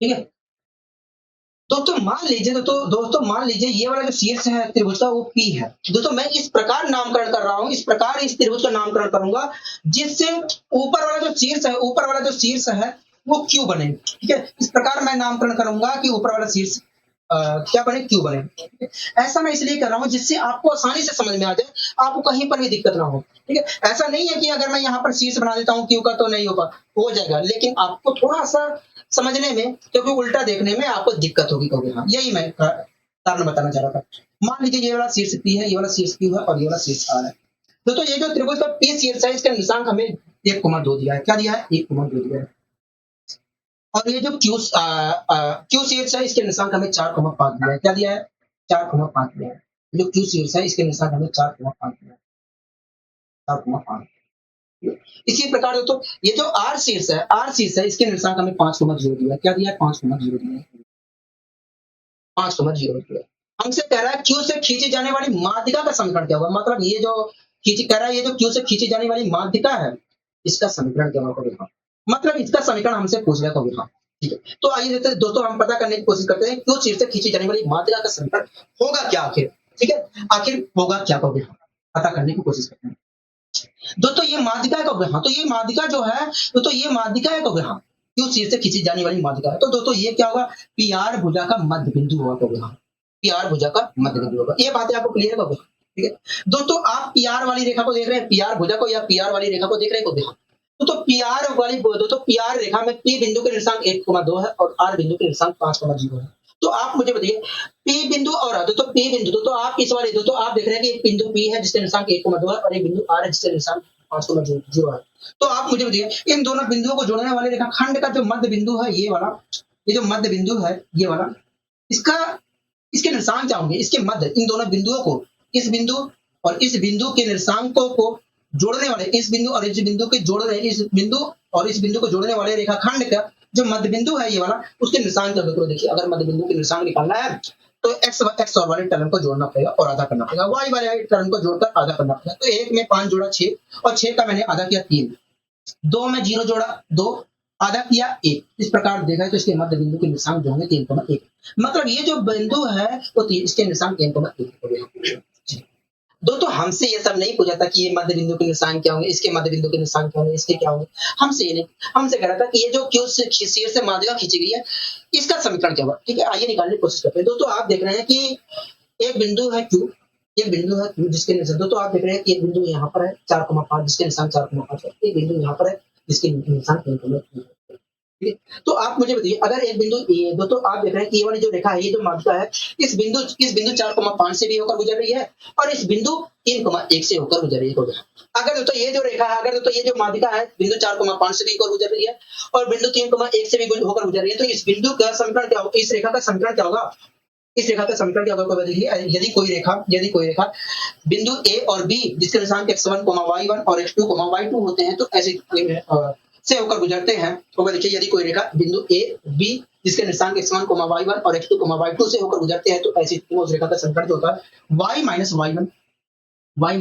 ठीक है। दोस्तों मान लीजिए ये वाला जो शीर्ष है त्रिभुज का वो P है। दोस्तों मैं इस प्रकार नामकरण कर रहा हूँ, इस प्रकार इस त्रिभुज का नामकरण करूंगा जिससे ऊपर वाला जो शीर्ष है वो Q बने, ठीक है। इस प्रकार मैं नामकरण करूंगा कि ऊपर वाला शीर्ष क्या बने, Q बने। ऐसा मैं इसलिए कर रहा हूँ जिससे आपको आसानी से समझ में आ जाए, आपको कहीं पर भी दिक्कत ना हो, ठीक है। ऐसा नहीं है कि अगर मैं यहाँ पर शीर्ष बना देता हूँ Q का तो नहीं होगा, हो जाएगा, लेकिन आपको थोड़ा सा समझने में, क्योंकि उल्टा देखने में आपको दिक्कत होगी, कहोगे हाँ यही मैं कारण बताना चाह रहा था। मान लीजिए ये वाला शीर्ष P है, ये वाला शीर्ष Q है और ये वाला शीर्ष R है। दोस्तों ये जो त्रिभुज का P शीर्ष है इसका निर्देशांक हमें 1,2 दिया है, क्या दिया है, 1,2 दिया है। और ये जो Q शीर्ष है इसके निर्देशांक हमें 4,5 दिया है, क्या दिया है, 4,5 दिया है। जो Q शीर्ष है इसके निर्देशांक हमें 4,5 दिया है, 4,5। इसी प्रकार दोस्तों ये जो R शीर्ष है इसके निर्देशांक हमें 5,0 दिया है, क्या दिया है, 5,0 दिया है, 5,0 दिया है। हमसे कह रहा है Q से खींची जाने वाली माध्यिका का समीकरण क्या होगा, मतलब ये जो कह रहा है ये जो Q से खींची जाने वाली माध्यिका है इसका समीकरण क्या होगा, मतलब इसका समीकरण हमसे पूछ रहा था, ठीक है। तो आइए दोस्तों हम पता करने की कोशिश करते हैं Q शीर्ष से खींची जाने वाली माध्यिका का समीकरण होगा क्या आखिर, ठीक है, आखिर होगा क्या, कहोगे पता करने की कोशिश करते हैं। दोस्तों ये माध्यिका है, कहोगे हाँ, तो ये माध्यिका जो है दोस्तों ये माध्यिका है, कहोगे हाँ, Q शीर्ष से खींची जाने वाली माध्यिका है। तो दोस्तों ये क्या होगा, PR भुजा का मध्य बिंदु होगा, कहोगे हाँ, PR भुजा का मध्य बिंदु होगा। ये बातें आपको क्लियर है, ठीक है। दोस्तों आप PR वाली रेखा को देख रहे हैं, PR भुजा को या PR वाली रेखा को देख रहे हैं, तो PR वाली दोस्तों PR रेखा में P बिंदु के निर्देशांक 1,2 है और R बिंदु के निर्देशांक 5,0 है। तो आप मुझे बताइए P बिंदु और दोस्तों P बिंदु, दोस्तों आप इस वाले दोस्तों आप देख रहे हैं कि एक बिंदु P है जिसके निर्देशांक 1,2 है और एक बिंदु R है जिसके निर्देशांक 5,0 है। तो आप मुझे बताइए इन दोनों बिंदुओं को जोड़ने वाले रेखाखंड का जो मध्य बिंदु है ये वाला, ये जो मध्य बिंदु है ये वाला, इसका इसके निर्देशांक क्या होंगे, इसके मध्य इन दोनों बिंदुओं को, इस बिंदु और इस बिंदु के निर्देशांकों को जोड़ने वाले, इस बिंदु और इस बिंदु के जोड़ रहे, इस बिंदु और इस बिंदु को जोड़ने वाले रेखाखंड का जो मध्य बिंदु है ये वाला, उसके निर्देशांक का देखो। देखिए अगर मध्य बिंदु के निर्देशांक निकालना है तो x और वाले टर्म को जोड़ना पड़ेगा और आधा करना पड़ेगा, y वाले टर्म को जोड़कर आधा करना पड़ेगा। तो 1 में 5 जोड़ा 6 और 6 का मैंने आधा किया 3, 2 में 0 जोड़ा 2 आधा किया 1, इस प्रकार देखा है तो इसके मध्य बिंदु के निशान जो होंगे 3,1। मतलब ये जो बिंदु है वो इसके निशान 3,1 हो गया। दोस्तों हमसे ये सब नहीं पूछा था कि ये मध्य बिंदु के निशान क्या होंगे, इसके मध्य बिंदु के निशान क्या होंगे, इसके क्या होंगे। हमसे ये नहीं, हमसे कह रहा था कि ये जो क्यू से शीर्ष से माध्यिका खींची गई है, इसका समीकरण क्या होगा। ठीक है, आइए निकालने की कोशिश करते हैं। दोस्तों आप देख रहे हैं कि एक बिंदु है क्यू, एक बिंदु है क्यू जिसके निशान, दोस्तों आप देख रहे हैं कि एक बिंदु यहाँ पर है 4,5 जिसके निशान 4,5 है, एक बिंदु यहाँ पर है जिसके निशान 3,3 है। ठीक है, तो आप मुझे बताइए अगर एक बिंदु दोस्तों आप देख रहे हैं कि ये वाली जो रेखा है, ये जो माध्यिका है, इस बिंदु 4,5 से भी होकर गुजर रही है और इस बिंदु 3,1 से होकर गुजर रही है। अगर दोस्तों ये जो रेखा है, अगर दोस्तों ये जो माध्यिका है बिंदु 4,5 से भी होकर गुजर रही है और बिंदु 3,1 से भी होकर गुजर रही है, तो इस बिंदु का समीकरण क्या होगा, इस रेखा का समीकरण क्या होगा, इस रेखा का समीकरण क्या होगा देखिए। यदि कोई रेखा बिंदु ए और बी जिसके निशान x1, y1 और x2, y2 होते हैं, तो ऐसे से होकर गुजरते हैं, तो देखिए यदि कोई रेखा बिंदु ए बी जिसके निशान x1, y1 और x2, y2 से होकर गुजरते हैं, तो ऐसी उस रेखा का समीकरण जो होता है y minus y1, y2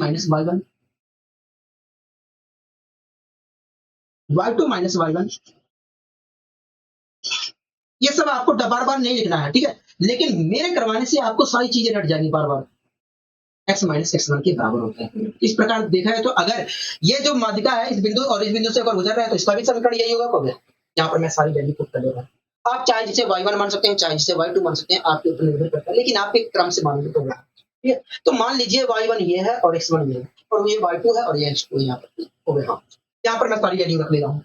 minus y1। ये सब आपको बार बार नहीं लिखना है, ठीक है, लेकिन मेरे करवाने से आपको सारी चीजें रट जाएंगी बार बार। x माइनस x1 के बराबर होता है। इस प्रकार देखा है तो अगर ये जो माध्यिका है इस बिंदु और इस बिंदु से अगर गुजर रहा है तो इसका भी समीकरण यही होगा। कब यहाँ पर मैं सारी वैल्यू पुट कर दे रहा हूँ, आप चाहे जिसे y1 मान सकते हैं, चाहे जिसे y2 मान सकते हैं, आपके ऊपर निर्भर करता है, लेकिन आपके क्रम से मानेंगे तो ठीक है। तो मान लीजिए y1 ये है और x1 ये है और ये y2 है और ये x2 यहाँ पर हो गया। हाँ, यहाँ पर मैं सारी वैल्यू रख ले रहा हूँ।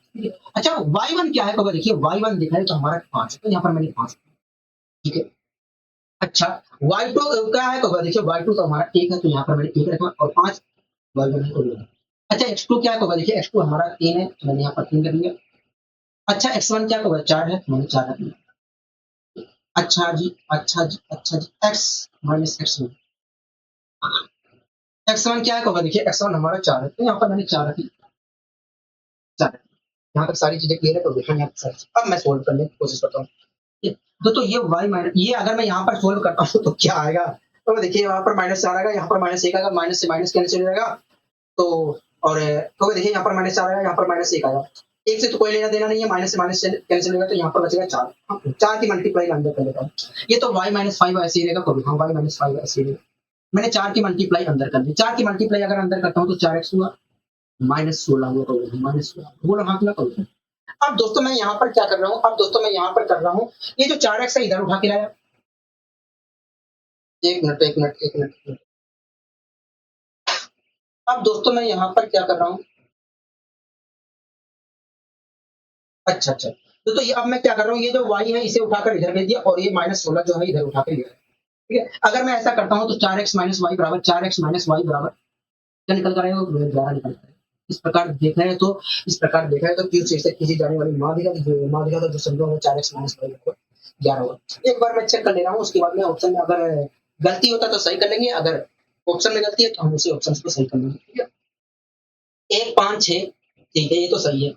अच्छा y1 क्या है, कब देखिए y1 देखा है तो हमारा 5 है, तो यहाँ पर मैंने 5, ठीक है। अच्छा y2 क्या है, तो देखिए y2 तो हमारा 1 है, तो यहाँ पर मैंने 1 रखा और 5 y1 को लिया। अच्छा x2 क्या होगा, देखिए x2 हमारा 3 है, तो मैंने यहाँ पर 3 कर दिया। अच्छा x1 क्या होगा, 4 है, तो मैंने 4 रख दिया। अच्छा जी x माइनस x1, x1 क्या होगा, देखिए x1 हमारा 4 है, तो यहाँ पर मैंने 4 रखी, 4। यहाँ तक सारी चीजें क्लियर है, तो देखा यहाँ पर सारी। अब मैं सोल्व करने की कोशिश करता हूँ। तो ये y माइनस, ये अगर मैं यहाँ पर सोल्व करता हूँ तो क्या आएगा, तो देखिए यहाँ पर -4 आएगा, यहाँ पर -1 आएगा, माइनस से माइनस कैंसिल हो जाएगा, तो और तो देखिए यहाँ पर -4 आएगा, यहाँ पर -1 आएगा, एक से तो कोई लेना देना नहीं है, माइनस से माइनस कैंसिल होगा, तो यहाँ पर बचेगा 4। 4 की मल्टीप्लाई अंदर कर लेता हूँ, ये तो y माइनस 5 ऐसे ही रहेगा। कभी हाँ y माइनस 5 ऐसे ही रहेगा, मैंने 4 की मल्टीप्लाई अंदर कर दी, 4 की मल्टीप्लाई अगर अंदर करता हूँ तो 4x हुआ, -16 हुआ, कभी -16 बोलो हाँ ना कभी। अब दोस्तों मैं यहाँ पर क्या कर रहा हूँ, अब दोस्तों मैं यहाँ पर कर रहा हूँ, ये जो 4x है इधर उठा के लाया, एक मिनट। अब दोस्तों मैं यहाँ पर क्या कर रहा हूँ, अच्छा तो ये अब मैं क्या कर रहा हूँ, ये जो y है इसे उठाकर इधर भेज दिया और ये -16 जो है इधर उठा के लिया, ठीक है। अगर मैं ऐसा करता हूँ तो 4x माइनस वाई बराबर 4x माइनस वाई बराबर क्या निकल कर आएगा, 11 निकल कर आएगा। इस प्रकार देखा है तो क्यू से खींची जाने वाली माध्यिका का जो संबंध है 4x माइनस वाई बराबर 11 होगा। एक बार मैं चेक कर ले रहा हूँ, उसके बाद में ऑप्शन में अगर गलती होता तो सही कर लेंगे, अगर ऑप्शन में गलती है तो हम उसी ऑप्शन को सही कर लेंगे, ठीक है। 1 5 6, ठीक है, ये तो सही है।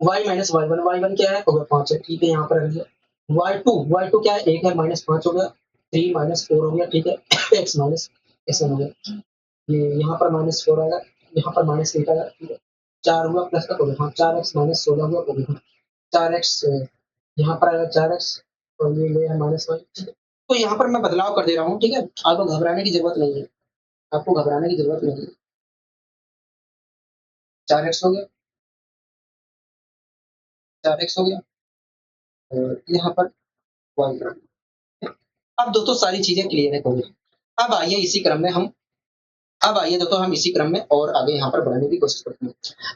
y माइनस y1 क्या है, होगा 5 है, ठीक है, यहाँ पर रख दिया। y2 क्या है, 1 है, -5 हो गया, 3 -4 हो गया, ठीक है। x माइनस x1 हो गया, ये यहाँ पर -4 आएगा, यहाँ पर -8 आएगा, ठीक है। 4 हुआ प्लस का, हाँ 4x -16 हुआ, 4x यहाँ पर आएगा 4x और ये है -y, ठीक है। तो यहाँ पर मैं बदलाव कर दे रहा हूँ, ठीक है, आपको घबराने की जरूरत नहीं है, आपको घबराने की जरूरत नहीं है। 4x हो गया, 4x हो गया और यहाँ पर y। अब दोस्तों सारी चीजें क्लियर है कोई। अब आइए इसी क्रम में हम अब आइए दोस्तों हम इसी क्रम में और आगे यहाँ पर बढ़ने की कोशिश करते हैं।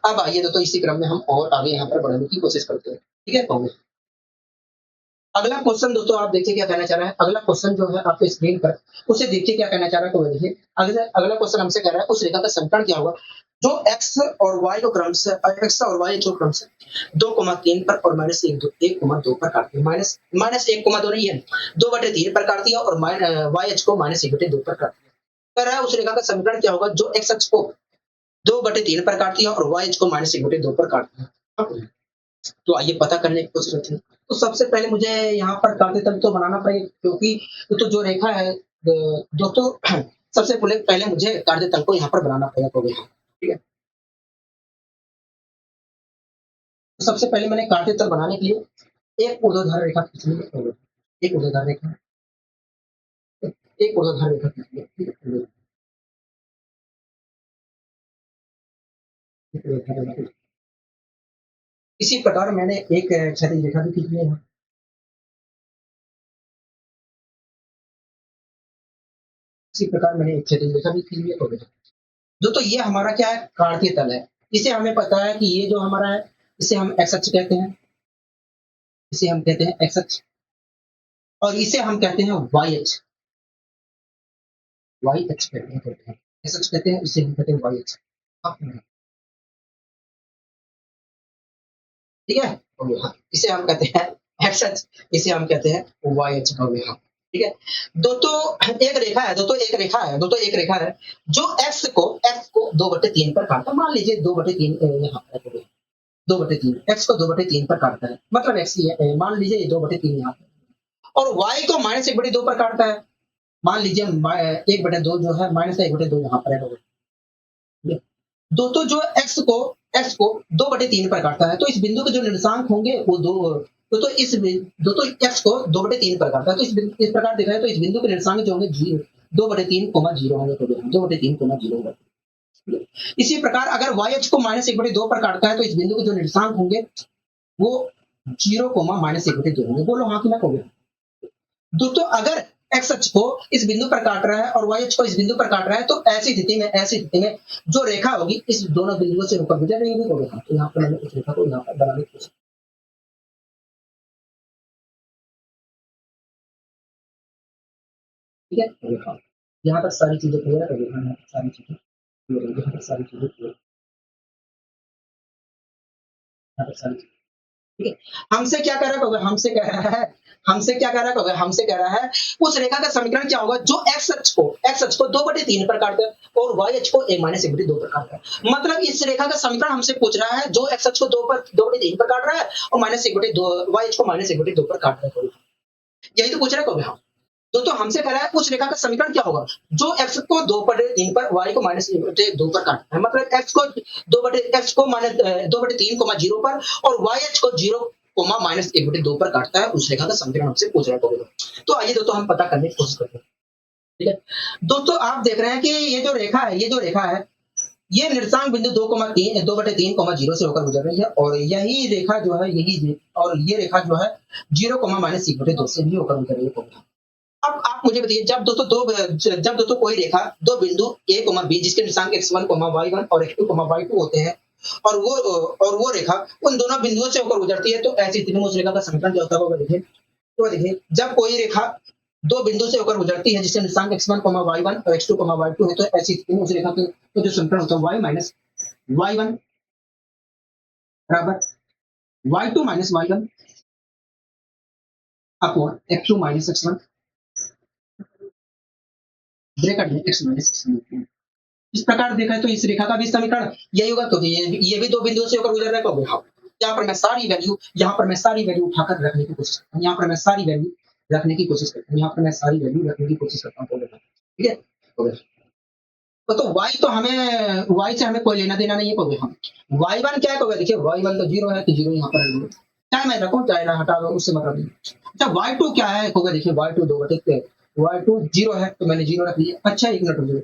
अब आइए दोस्तों इसी क्रम में हम और आगे यहाँ पर बढ़ने की कोशिश करते हैं, ठीक है। कांग्रेस अगला क्वेश्चन दोस्तों आप देखिए क्या कहना चाह रहा है, अगला क्वेश्चन जो है आपके स्क्रीन पर, उसे देखिए क्या कहना चाह रहा है, तो देखिए अगला क्वेश्चन हमसे कह रहा है उस रेखा का समीकरण क्या होगा जो x और y को क्रम से x और y जो क्रम से 2,3 पर और -1,2 पर काटती है, -1,2 नहीं है, 2/3 पर काटती है और y अक्ष को -1/2 पर काटती है। कह रहा है उस रेखा का समीकरण क्या होगा जो x अक्ष को 2/3 पर काटती है और y अक्ष को -1/2 पर काटती है। तो आइए पता करने की कोशिश करते हैं। तो सबसे पहले मुझे यहाँ पर कार्यतल तो बनाना पड़ेगा, क्योंकि तो जो रेखा है दोस्तों सबसे पहले मुझे कार्यतल को यहाँ पर बनाना पड़ेगा, ठीक है। तो सबसे पहले मैंने कांटे तल बनाने के लिए एक ऊर्ध्वाधर रेखा खींचनी है, एक ऊर्ध्वाधर रेखा, एक ऊर्ध्वाधर रेखा खींचनी है, ठीक है, एक ऊर्ध्वाधर रेखा। इसी प्रकार मैंने एक क्षैतिज रेखा भी खींचनी है। इसी प्रकार मैंने एक क्षैतिज रेखा भी खींची है, दोस्तों ये हमारा क्या है, कार्तीय तल है। इसे हमें पता है कि ये जो हमारा है, इसे हम एक्स अक्ष कहते हैं, इसे हम कहते हैं एक्स अक्ष, और इसे हम कहते हैं वाई अक्ष, वाई अक्ष कहते हैं, एक्स अक्ष कहते हैं, इसे हम कहते हैं वाई अक्ष। ठीक है, हो गया। इसे हम कहते हैं एक्स अक्ष, इसे हम कहते हैं वाई अक्ष, हो गया। ठीक है, दोस्तों एक रेखा है, दोस्तों एक रेखा है, दोस्तों एक रेखा है जो एक्स को 2/3 पर काटता है। मान लीजिए 2/3 यहाँ पर 2/3, एक्स को 2/3 पर काटता है, मतलब एक्स ही है, मान लीजिए ये 2/3 यहाँ पर, और वाई को -1/2 पर काटता है। मान लीजिए 1/2 जो है, -1/2 यहाँ पर है। दोस्तों जो एक्स को 2/3 पर काटता है, तो इस बिंदु के जो निर्देशांक होंगे वो दोस्तों एक्स को 2/3 पर काटता है, तो इस प्रकार देखा है, तो इस बिंदु के निर्देशांक जो होंगे 2/3, 0 होंगे, तो 2/3, 0 होगा। इसी प्रकार अगर वाई अक्ष को -1/2 पर काटता है, तो इस बिंदु के जो निर्देशांक होंगे वो 0, -1/2 होंगे। बोलो हाँ कि ना कहोगे? दोस्तों अगर एक्स अक्ष को इस बिंदु पर काट रहा है और वाई अक्ष को इस बिंदु पर काट रहा है, तो ऐसी स्थिति में जो रेखा होगी इस दोनों बिंदुओं से होकर गुजर रही होगी। तो यहाँ पर मैंने इस रेखा को यहाँ पर बनाने की कोशिश, ठीक है, यहाँ तक सारी चीजें क्लियर है, यहाँ तक सारी चीजें क्लियर है, यहाँ तक सारी चीजें क्लियर, यहाँ तक सारी चीजें, ठीक है। हमसे क्या कह रहा है, हमसे कह रहा है उस रेखा का समीकरण क्या होगा जो एक्स अक्ष को 2/3 पर काटता है और वाई अक्ष को 1-1/2 पर काटता है। मतलब इस रेखा का समीकरण हमसे पूछ रहा है जो एक्स अक्ष को 2/3 पर काट रहा है और -1/2 वाई अक्ष को -1/2 पर काट रहा है। यही तो पूछ रहा है कभी हम। तो हमसे कह रहा है उस रेखा का समीकरण क्या होगा जो एक्स को 2/3 पर, वाई को -1/2 पर काटता है। मतलब एक्स को 2/3, 0 पर और वाई अक्ष को 0, -1/2 पर काटता है, उस रेखा का समीकरण हमसे पूछ रहा है। तो आइए दोस्तों हम पता करने की कोशिश करते हैं। ठीक है दोस्तों, आप देख रहे हैं कि ये जो रेखा है, ये निर्देशांक बिंदु 2/3, 0 से होकर गुजर रही है, और यही रेखा जो है, और ये रेखा जो है 0, -1/2 से भी होकर गुजर रही है। अब आप मुझे बताइए, जब दोस्तों कोई रेखा दो बिंदु a, b जिसके निर्देशांक x1, y1 और x2, y2 होते हैं, और वो रेखा उन दोनों बिंदुओं से होकर गुजरती है, तो ऐसी स्थिति में उस रेखा का समीकरण क्या होता होगा? देखिए जब कोई रेखा दो बिंदु से होकर गुजरती है जिसके निर्देशांक x1, y1 और x2, y2 है, तो ऐसी स्थिति में उस रेखा के तो जो समीकरण होता है y - y1 बराबर y2 - y1 upon x2 - x1 bracket में x - x1। इस प्रकार देखा है तो इस रेखा का भी समीकरण यही होगा, क्योंकि ये भी दो बिंदुओं से होकर गुजर रहा है। हाँ, यहाँ पर मैं सारी वैल्यू उठाकर रखने की कोशिश करता हूँ, यहाँ पर मैं सारी वैल्यू रखने की कोशिश करता हूँ, यहाँ पर मैं सारी वैल्यू रखने की कोशिश करता हूँ। ठीक है, तो y तो हमें, y से हमें कोई लेना देना नहीं है। हम y1 क्या है, देखिए y1 तो 0 है, तो 0 यहाँ पर है, चाहे मैं रखूँ चाहे ना हटा दो, उससे मतलब नहीं। अच्छा y2 क्या है, देखिए y2 y2 0 है, तो मैंने 0 रख लिया। अच्छा एक मिनट रुकिए,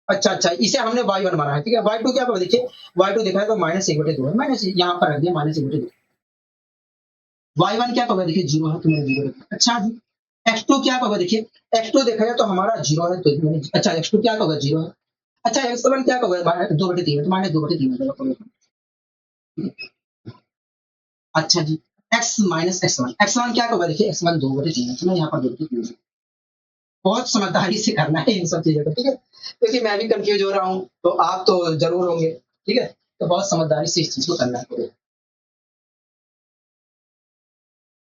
अच्छा इसे हमने y1 माना है, ठीक है। y2 क्या होगा, देखिए y2 देखा है तो -1/2 है, मैंने यहाँ पर रख दिया -1/2। y1 क्या होगा, देखिए 0 है, तो मैंने 0 रख दिया। अच्छा जी, x2 क्या होगा, देखिए x2 देखा जाए तो हमारा 0 है, तो मैंने, अच्छा x2 क्या होगा, 0 है। अच्छा x1 क्या होगा, -2/3 है, तो -2/3 हो जाएगा। अच्छा जी, x - x1 क्या होगा, देखिए x1 2/3 है, तो मैं यहाँ पर 2/3। बहुत समझदारी से करना है इन सब चीजों को, ठीक है, क्योंकि मैं भी कंफ्यूज हो रहा हूँ, तो आप तो जरूर होंगे। ठीक है, तो बहुत समझदारी से इस चीज को करना है।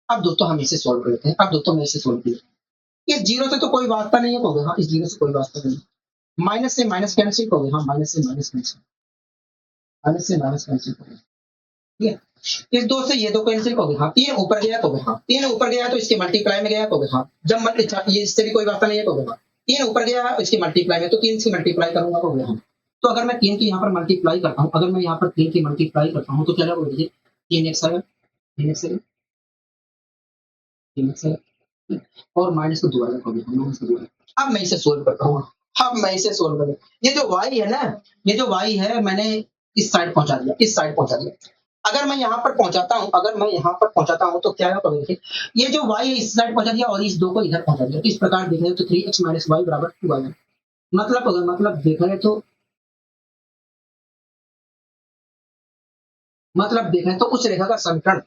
अब दोस्तों हम इसे सोल्व करते हैं। अब दोस्तों मैं इसे सोल्व किया, इस 0 से तो कोई वास्ता नहीं है, कहोगे हाँ, इस 0 से कोई वास्ता नहीं। माइनस से माइनस कैंसिल, कहोगे हाँ, माइनस से माइनस कैंसिल, कहोगे। ठीक है, इस 2 से ये 2 कैंसिल, कहोगे हाँ। 3 ऊपर गया, कहोगे हाँ। 3 ऊपर गया तो इसके मल्टीप्लाई में गया, कहोगे हाँ। जब ये इससे भी कोई वास्ता नहीं है, कहोगे हाँ। 3 ऊपर गया इसकी मल्टीप्लाई में, तो 3 से मल्टीप्लाई करूंगा, कहोगे हाँ। तो अगर मैं 3 की यहाँ पर मल्टीप्लाई करता हूँ, तो क्या होगा, देखिए 3x7, 3x7, 3x7 और माइनस को दोबारा कर देता हूँ, माइनस को दोबारा। अब मैं इसे सोल्व करता हूँ। अब मैं इसे सोल्व कर, ये जो y है ना, ये जो y है मैंने इस साइड पहुंचा दिया, इस साइड पहुंचा दिया। अगर मैं यहाँ पर पहुंचाता हूँ, अगर मैं यहाँ पर पहुंचाता हूँ तो क्या होगा देखिए, ये जो y है इस साइड पहुंचा दिया और इस 2 को इधर पहुंचा दिया। इस प्रकार देखें तो 3x माइनस y बराबर 2y है। मतलब अगर मतलब देखें तो उस रेखा का समीकरण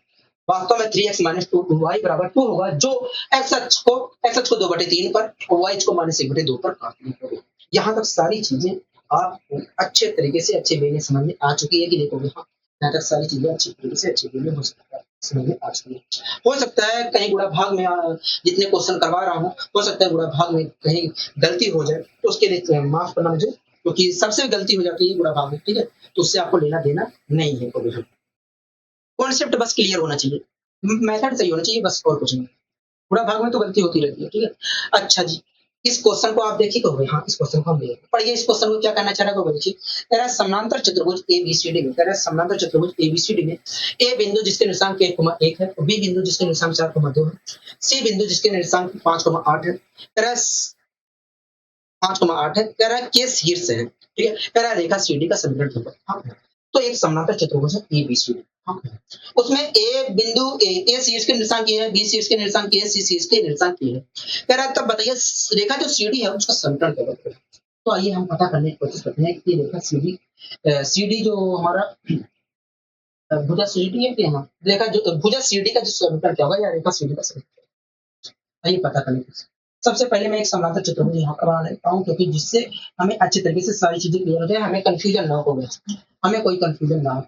वास्तव में 3x माइनस 2y बराबर 2 होगा, जो x अक्ष को 2/3 पर और y को माइनस 1/2 पर काटनी होगी। यहाँ तक सारी चीजें आपको अच्छे तरीके से अच्छे वे में समझ में आ चुकी है कि देखो हाँ, यहाँ तक सारी चीजें अच्छी तरीके से अच्छे वे में हो सकता है, समझ में आ चुकी है। हो सकता है कहीं गुणा भाग में जितने क्वेश्चन करवा रहा हूँ, हो सकता है गुणा भाग में कहीं गलती हो जाए, तो उसके लिए माफ करना मुझे, क्योंकि सबसे गलती हो जाती है गुणा भाग में, ठीक है, तो उससे आपको लेना देना नहीं है कभी भी। कॉन्सेप्ट बस क्लियर होना चाहिए, मेथड सही होना चाहिए, बस और कुछ नहीं। पूरा भाग में तो गलती होती रहती है, ठीक है। अच्छा जी, इस क्वेश्चन को आप देखिए कहोगे, हाँ इस क्वेश्चन को हम देखें, पढ़िए इस क्वेश्चन को क्या करना चाह रहा है देखिए। कह रहा है समानांतर चतुर्भुज एबीसीडी में, कह रहा है समानांतर चतुर्भुज एबीसीडी में ए बिंदु जिसके निर्देशांक 1,1 है, बी बिंदु जिसके निर्देशांक 4,2 है, सी बिंदु जिसके निर्देशांक 5,8 है, कह रहा है 5,8 है, कह रहा है के शीर्ष है, ठीक है, कह रहा है रेखा सीडी का समीकरण होगा। हाँ, तो एक समानांतर चतुर्भुज है एबीसीडी। हाँ, उसमें ए बिंदु ए शीर्ष के निर्देशांक ये है, बी शीर्ष के निर्देशांक ये है, सी शीर्ष के निर्देशांक ये है। कह रहा है तब बताइए रेखा जो सीडी है उसका समीकरण क्या होगा। तो आइए हम पता करने की कोशिश करते हैं कि रेखा सीडी, सीडी जो हमारा भुजा सीडी है कि हाँ, रेखा जो भुजा सीडी का जो समीकरण क्या होगा या रेखा सीडी का समीकरण, आइए पता करने की कोशिश। सबसे पहले मैं एक समानांतर चतुर्भुज यहाँ पर बना लेता हूँ, क्योंकि जिससे हमें अच्छे तरीके से सारी चीजें क्लियर हो जाए, हमें कंफ्यूजन ना हो, हमें कोई कंफ्यूजन ना हो,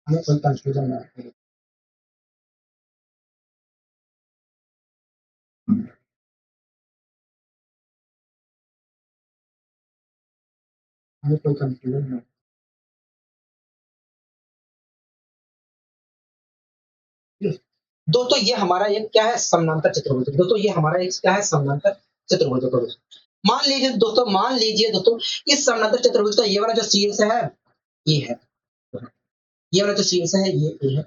हमें कोई कंफ्यूजन ना हो। हमें कोई कंफ्यूजन ना हो। दोस्तों ये हमारा एक क्या है समानांतर चतुर्भुज, दोस्तों ये हमारा एक क्या है समानांतर चतुर्भुज। मान लीजिए दोस्तों इस समानांतर चतुर्भुज का ये वाला जो शीर्ष है ये है, ये वाला जो शीर्ष है ये ए है,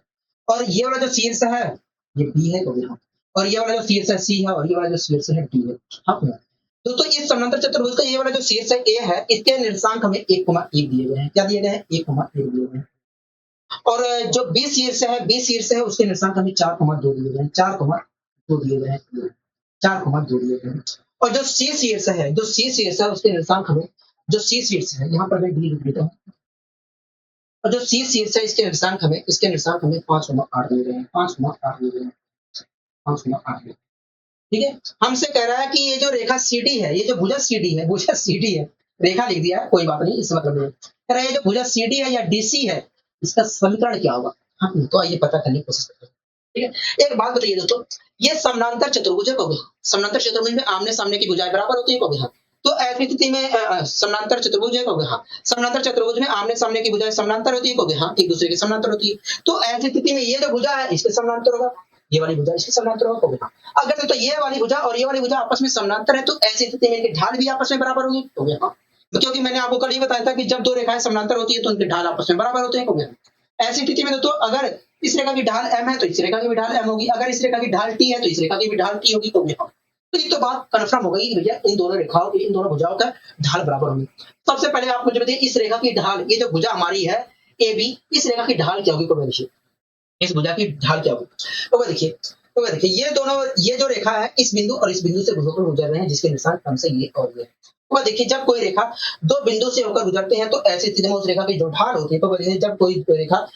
और ये वाला जो शीर्ष है ये बी है, और ये वाला जो शीर्ष है सी है, और ये वाला जो शीर्ष है डी है। हाँ दोस्तों इस समानांतर चतुर्भुज का ये वाला जो शीर्ष है ए है, इसके निर्देशांक हमें 1,1 दिए गए हैं। क्या दिए गए हैं? 1,1 दिए गए हैं। और जो बी शीर्ष है, उसके निर्देशांक हमें 4,2 दिए गए हैं, 4,2 दिए गए हैं, 4,2 दिए गए हैं। और जो सी शीर्ष है, उसके निर्देशांक हमें, जो सी शीर्ष है यहाँ पर मैं डी लिख देता हूँ, और जो सी शीर्ष है इसके निर्देशांक हमें 5,8 दिए गए हैं, 5,8 दिए गए हैं, 5,8 दिए। ठीक है, हमसे कह रहा है कि ये जो रेखा सीडी है, ये जो भुजा सीडी है, रेखा लिख दिया है, कोई बात नहीं, इसका मतलब नहीं। कह रहा है ये जो भुजा सीडी है या डीसी है, इसका समीकरण क्या होगा। हाँ, तो आइए पता करने की कोशिश करते हैं। ठीक है, एक बात बताइए दोस्तों, ये समानांतर चतुर्भुज है, समानांतर चतुर्भुज में आमने सामने की भुजाएं बराबर होती है, हाँ। तो ऐसी स्थिति में समानांतर चतुर्भुज है, हाँ। समानांतर चतुर्भुज में आमने सामने की भुजाएं समानांतर होती है, हाँ, एक दूसरे के समानांतर होती है। तो ऐसी स्थिति में ये जो भुजा है इसके समानांतर होगा, ये वाली भुजा इसके समानांतर होगा। अगर तो ये वाली भुजा और ये वाली भुजा आपस में समानांतर है, तो ऐसी स्थिति में इनकी ढाल भी आपस में बराबर होगी, हो गया। क्योंकि मैंने आपको कल ही बताया था कि जब दो रेखाएं समानांतर होती है तो उनकी ढाल आपस में बराबर होते हैं, हो गया। ऐसी स्थिति में दोस्तों अगर इस रेखा की ढाल m है तो इस रेखा की भी ढाल m होगी, अगर इस रेखा की ढाल t है तो इस रेखा की भी ढाल t होगी, तो गया। तो ये तो बात कन्फर्म हो गई भैया, इन दोनों रेखाओं की, इन दोनों भुजाओं का ढाल बराबर होगी। सबसे पहले आप मुझे बताइए इस रेखा की ढाल, ये जो भुजा हमारी है AB, इस रेखा की ढाल क्या होगी, को देखिए इस भुजा की ढाल क्या होगी। तो देखिए ये जो रेखा है इस बिंदु और इस बिंदु से होकर गुजर रहे हैं, जिसके निशान कम से ये और ये। तो देखिए जब कोई रेखा दो बिंदु से होकर गुजरते हैं तो ऐसी स्थिति में उस रेखा की जो ढाल होती है, तो जब कोई रेखा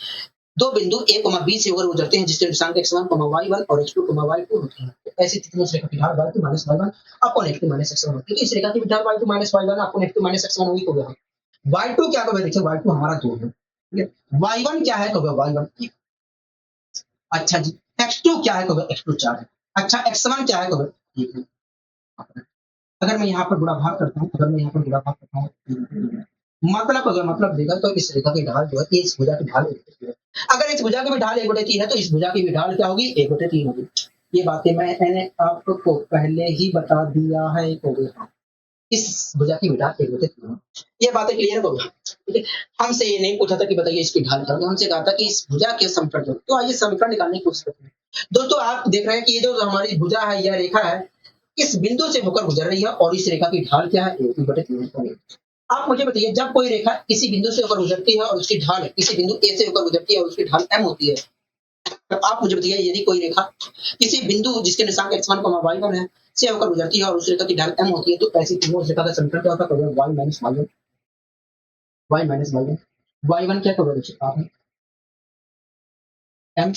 दो बिंदु A, B से होकर गुजरते हैं जिसके निशान x1, y1 और x2, y2 होते हैं, तो ऐसी स्थिति में उस रेखा की ढाल y2 minus y1 upon x2 minus x1 होती है। तो इस रेखा की ढाल y2 minus y1 upon x2 minus x1 होगी, तो यहाँ y2 क्या होगा, देखिए y2 हमारा 2 है, ठीक है। y1 क्या है, तो y1। अच्छा जी, x2 क्या है, तो x2 4 है। अच्छा x1 क्या है, तो 1 है। अगर मैं यहाँ पर गुणा भाग करता हूँ, मतलब देखा तो इस रेखा की ढाल जो है इस भुजा की ढाल 1/3 है। अगर इस भुजा की भी ढाल 1/3 है तो इस भुजा की भी ढाल क्या होगी, 1/3 होगी। ये बातें मैंने आपको पहले ही बता दिया है, इस भुजा की ढाल एक होते तीन। ये बातें क्लियर हो गई, ठीक है। हमसे ये नहीं पूछा था कि बताइए इसकी ढाल क्या होगी, हमसे कहा था कि इस भुजा के समीकरण क्या होते। तो आइए समीकरण निकालने की कोशिश करते हैं। दोस्तों आप देख रहे हैं कि ये जो हमारी भुजा है, यह रेखा है, इस बिंदु से होकर गुजर रही है और इस रेखा की ढाल क्या है, ए बटे तीन होगी। आप मुझे बताइए, जब कोई रेखा किसी बिंदु से होकर गुजरती है और उसकी ढाल किसी बिंदु ए से होकर गुजरती है और उसकी ढाल एम होती है, तो आप मुझे बताइए यदि कोई रेखा किसी बिंदु जिसके निशान x1 y1 है से होकर गुजरती है और उस रेखा की ढाल m होती है, तो ऐसी तीनों रेखा का समीकरण क्या होता है, y minus y1, y minus y1, y1 क्या करोगे आप m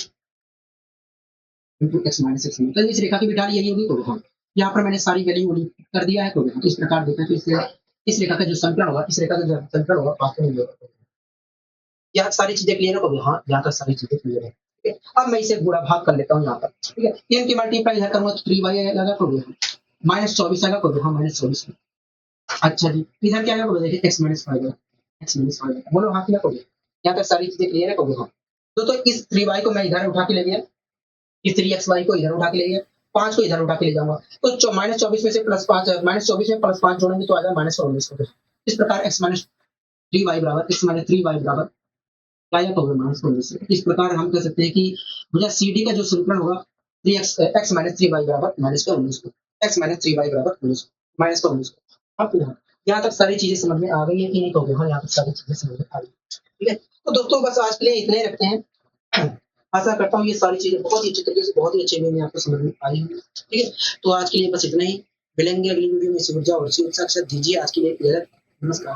into x minus x, तो इस रेखा की भी ढाल यही होगी। तो हाँ, यहाँ पर मैंने सारी वैल्यू कर दिया है। तो इस प्रकार देखा तो इस रेखा का जो समीकरण होगा, इस रेखा का जो समीकरण होगा वास्तव में ये होगा। यहाँ सारी चीजें क्लियर हो गई। हाँ, यहाँ तक सारी चीजें क्लियर है, ठीक है। अब मैं इसे गुणा भाग कर लेता हूँ यहाँ पर, ठीक है। तीन की मल्टीप्लाई इधर करूंगा तो 3y आएगा, करोगे माइनस 24 आएगा, करोगे हाँ माइनस 24। अच्छा जी, इधर क्या आएगा, देखिए एक्स माइनस 5, एक्स माइनस 5 बोलो हाँ क्या करोगे। यहाँ तक सारी चीजें क्लियर है, करोगे हाँ। तो इस 3y को मैं इधर उठा के ले गया, इस 3xy को इधर उठा के ले गया, 5 को इधर उठा के ले जाऊंगा, तो माइनस 24 में से प्लस 5, माइनस 24 में प्लस 5 जोड़ेंगे तो आ जाएगा माइनस 19। इस प्रकार x माइनस 3y बराबर x माइनस 3y बराबर क्या आएगा, तो माइनस 19। इस प्रकार हम कह सकते हैं कि मुझे CD का जो समीकरण होगा 3x माइनस 3y बराबर माइनस का 19, x माइनस 3y बराबर 19 माइनस का 19। अब यहाँ तक सारी चीजें समझ में आ गई है कि नहीं, कहोगे हाँ यहाँ तक सारी चीजें समझ में आ गई, ठीक है। तो दोस्तों बस आज के लिए इतने ही रखते हैं। आशा करता हूँ ये सारी चीजें बहुत ही अच्छे तरीके से, बहुत ही अच्छे वे में आपको समझ में आई होंगी, ठीक है। तो आज के लिए बस इतना ही, मिलेंगे अगली वीडियो में। इसी ऊर्जा और इसी उत्साह के साथ दीजिए आज के लिए, नमस्कार।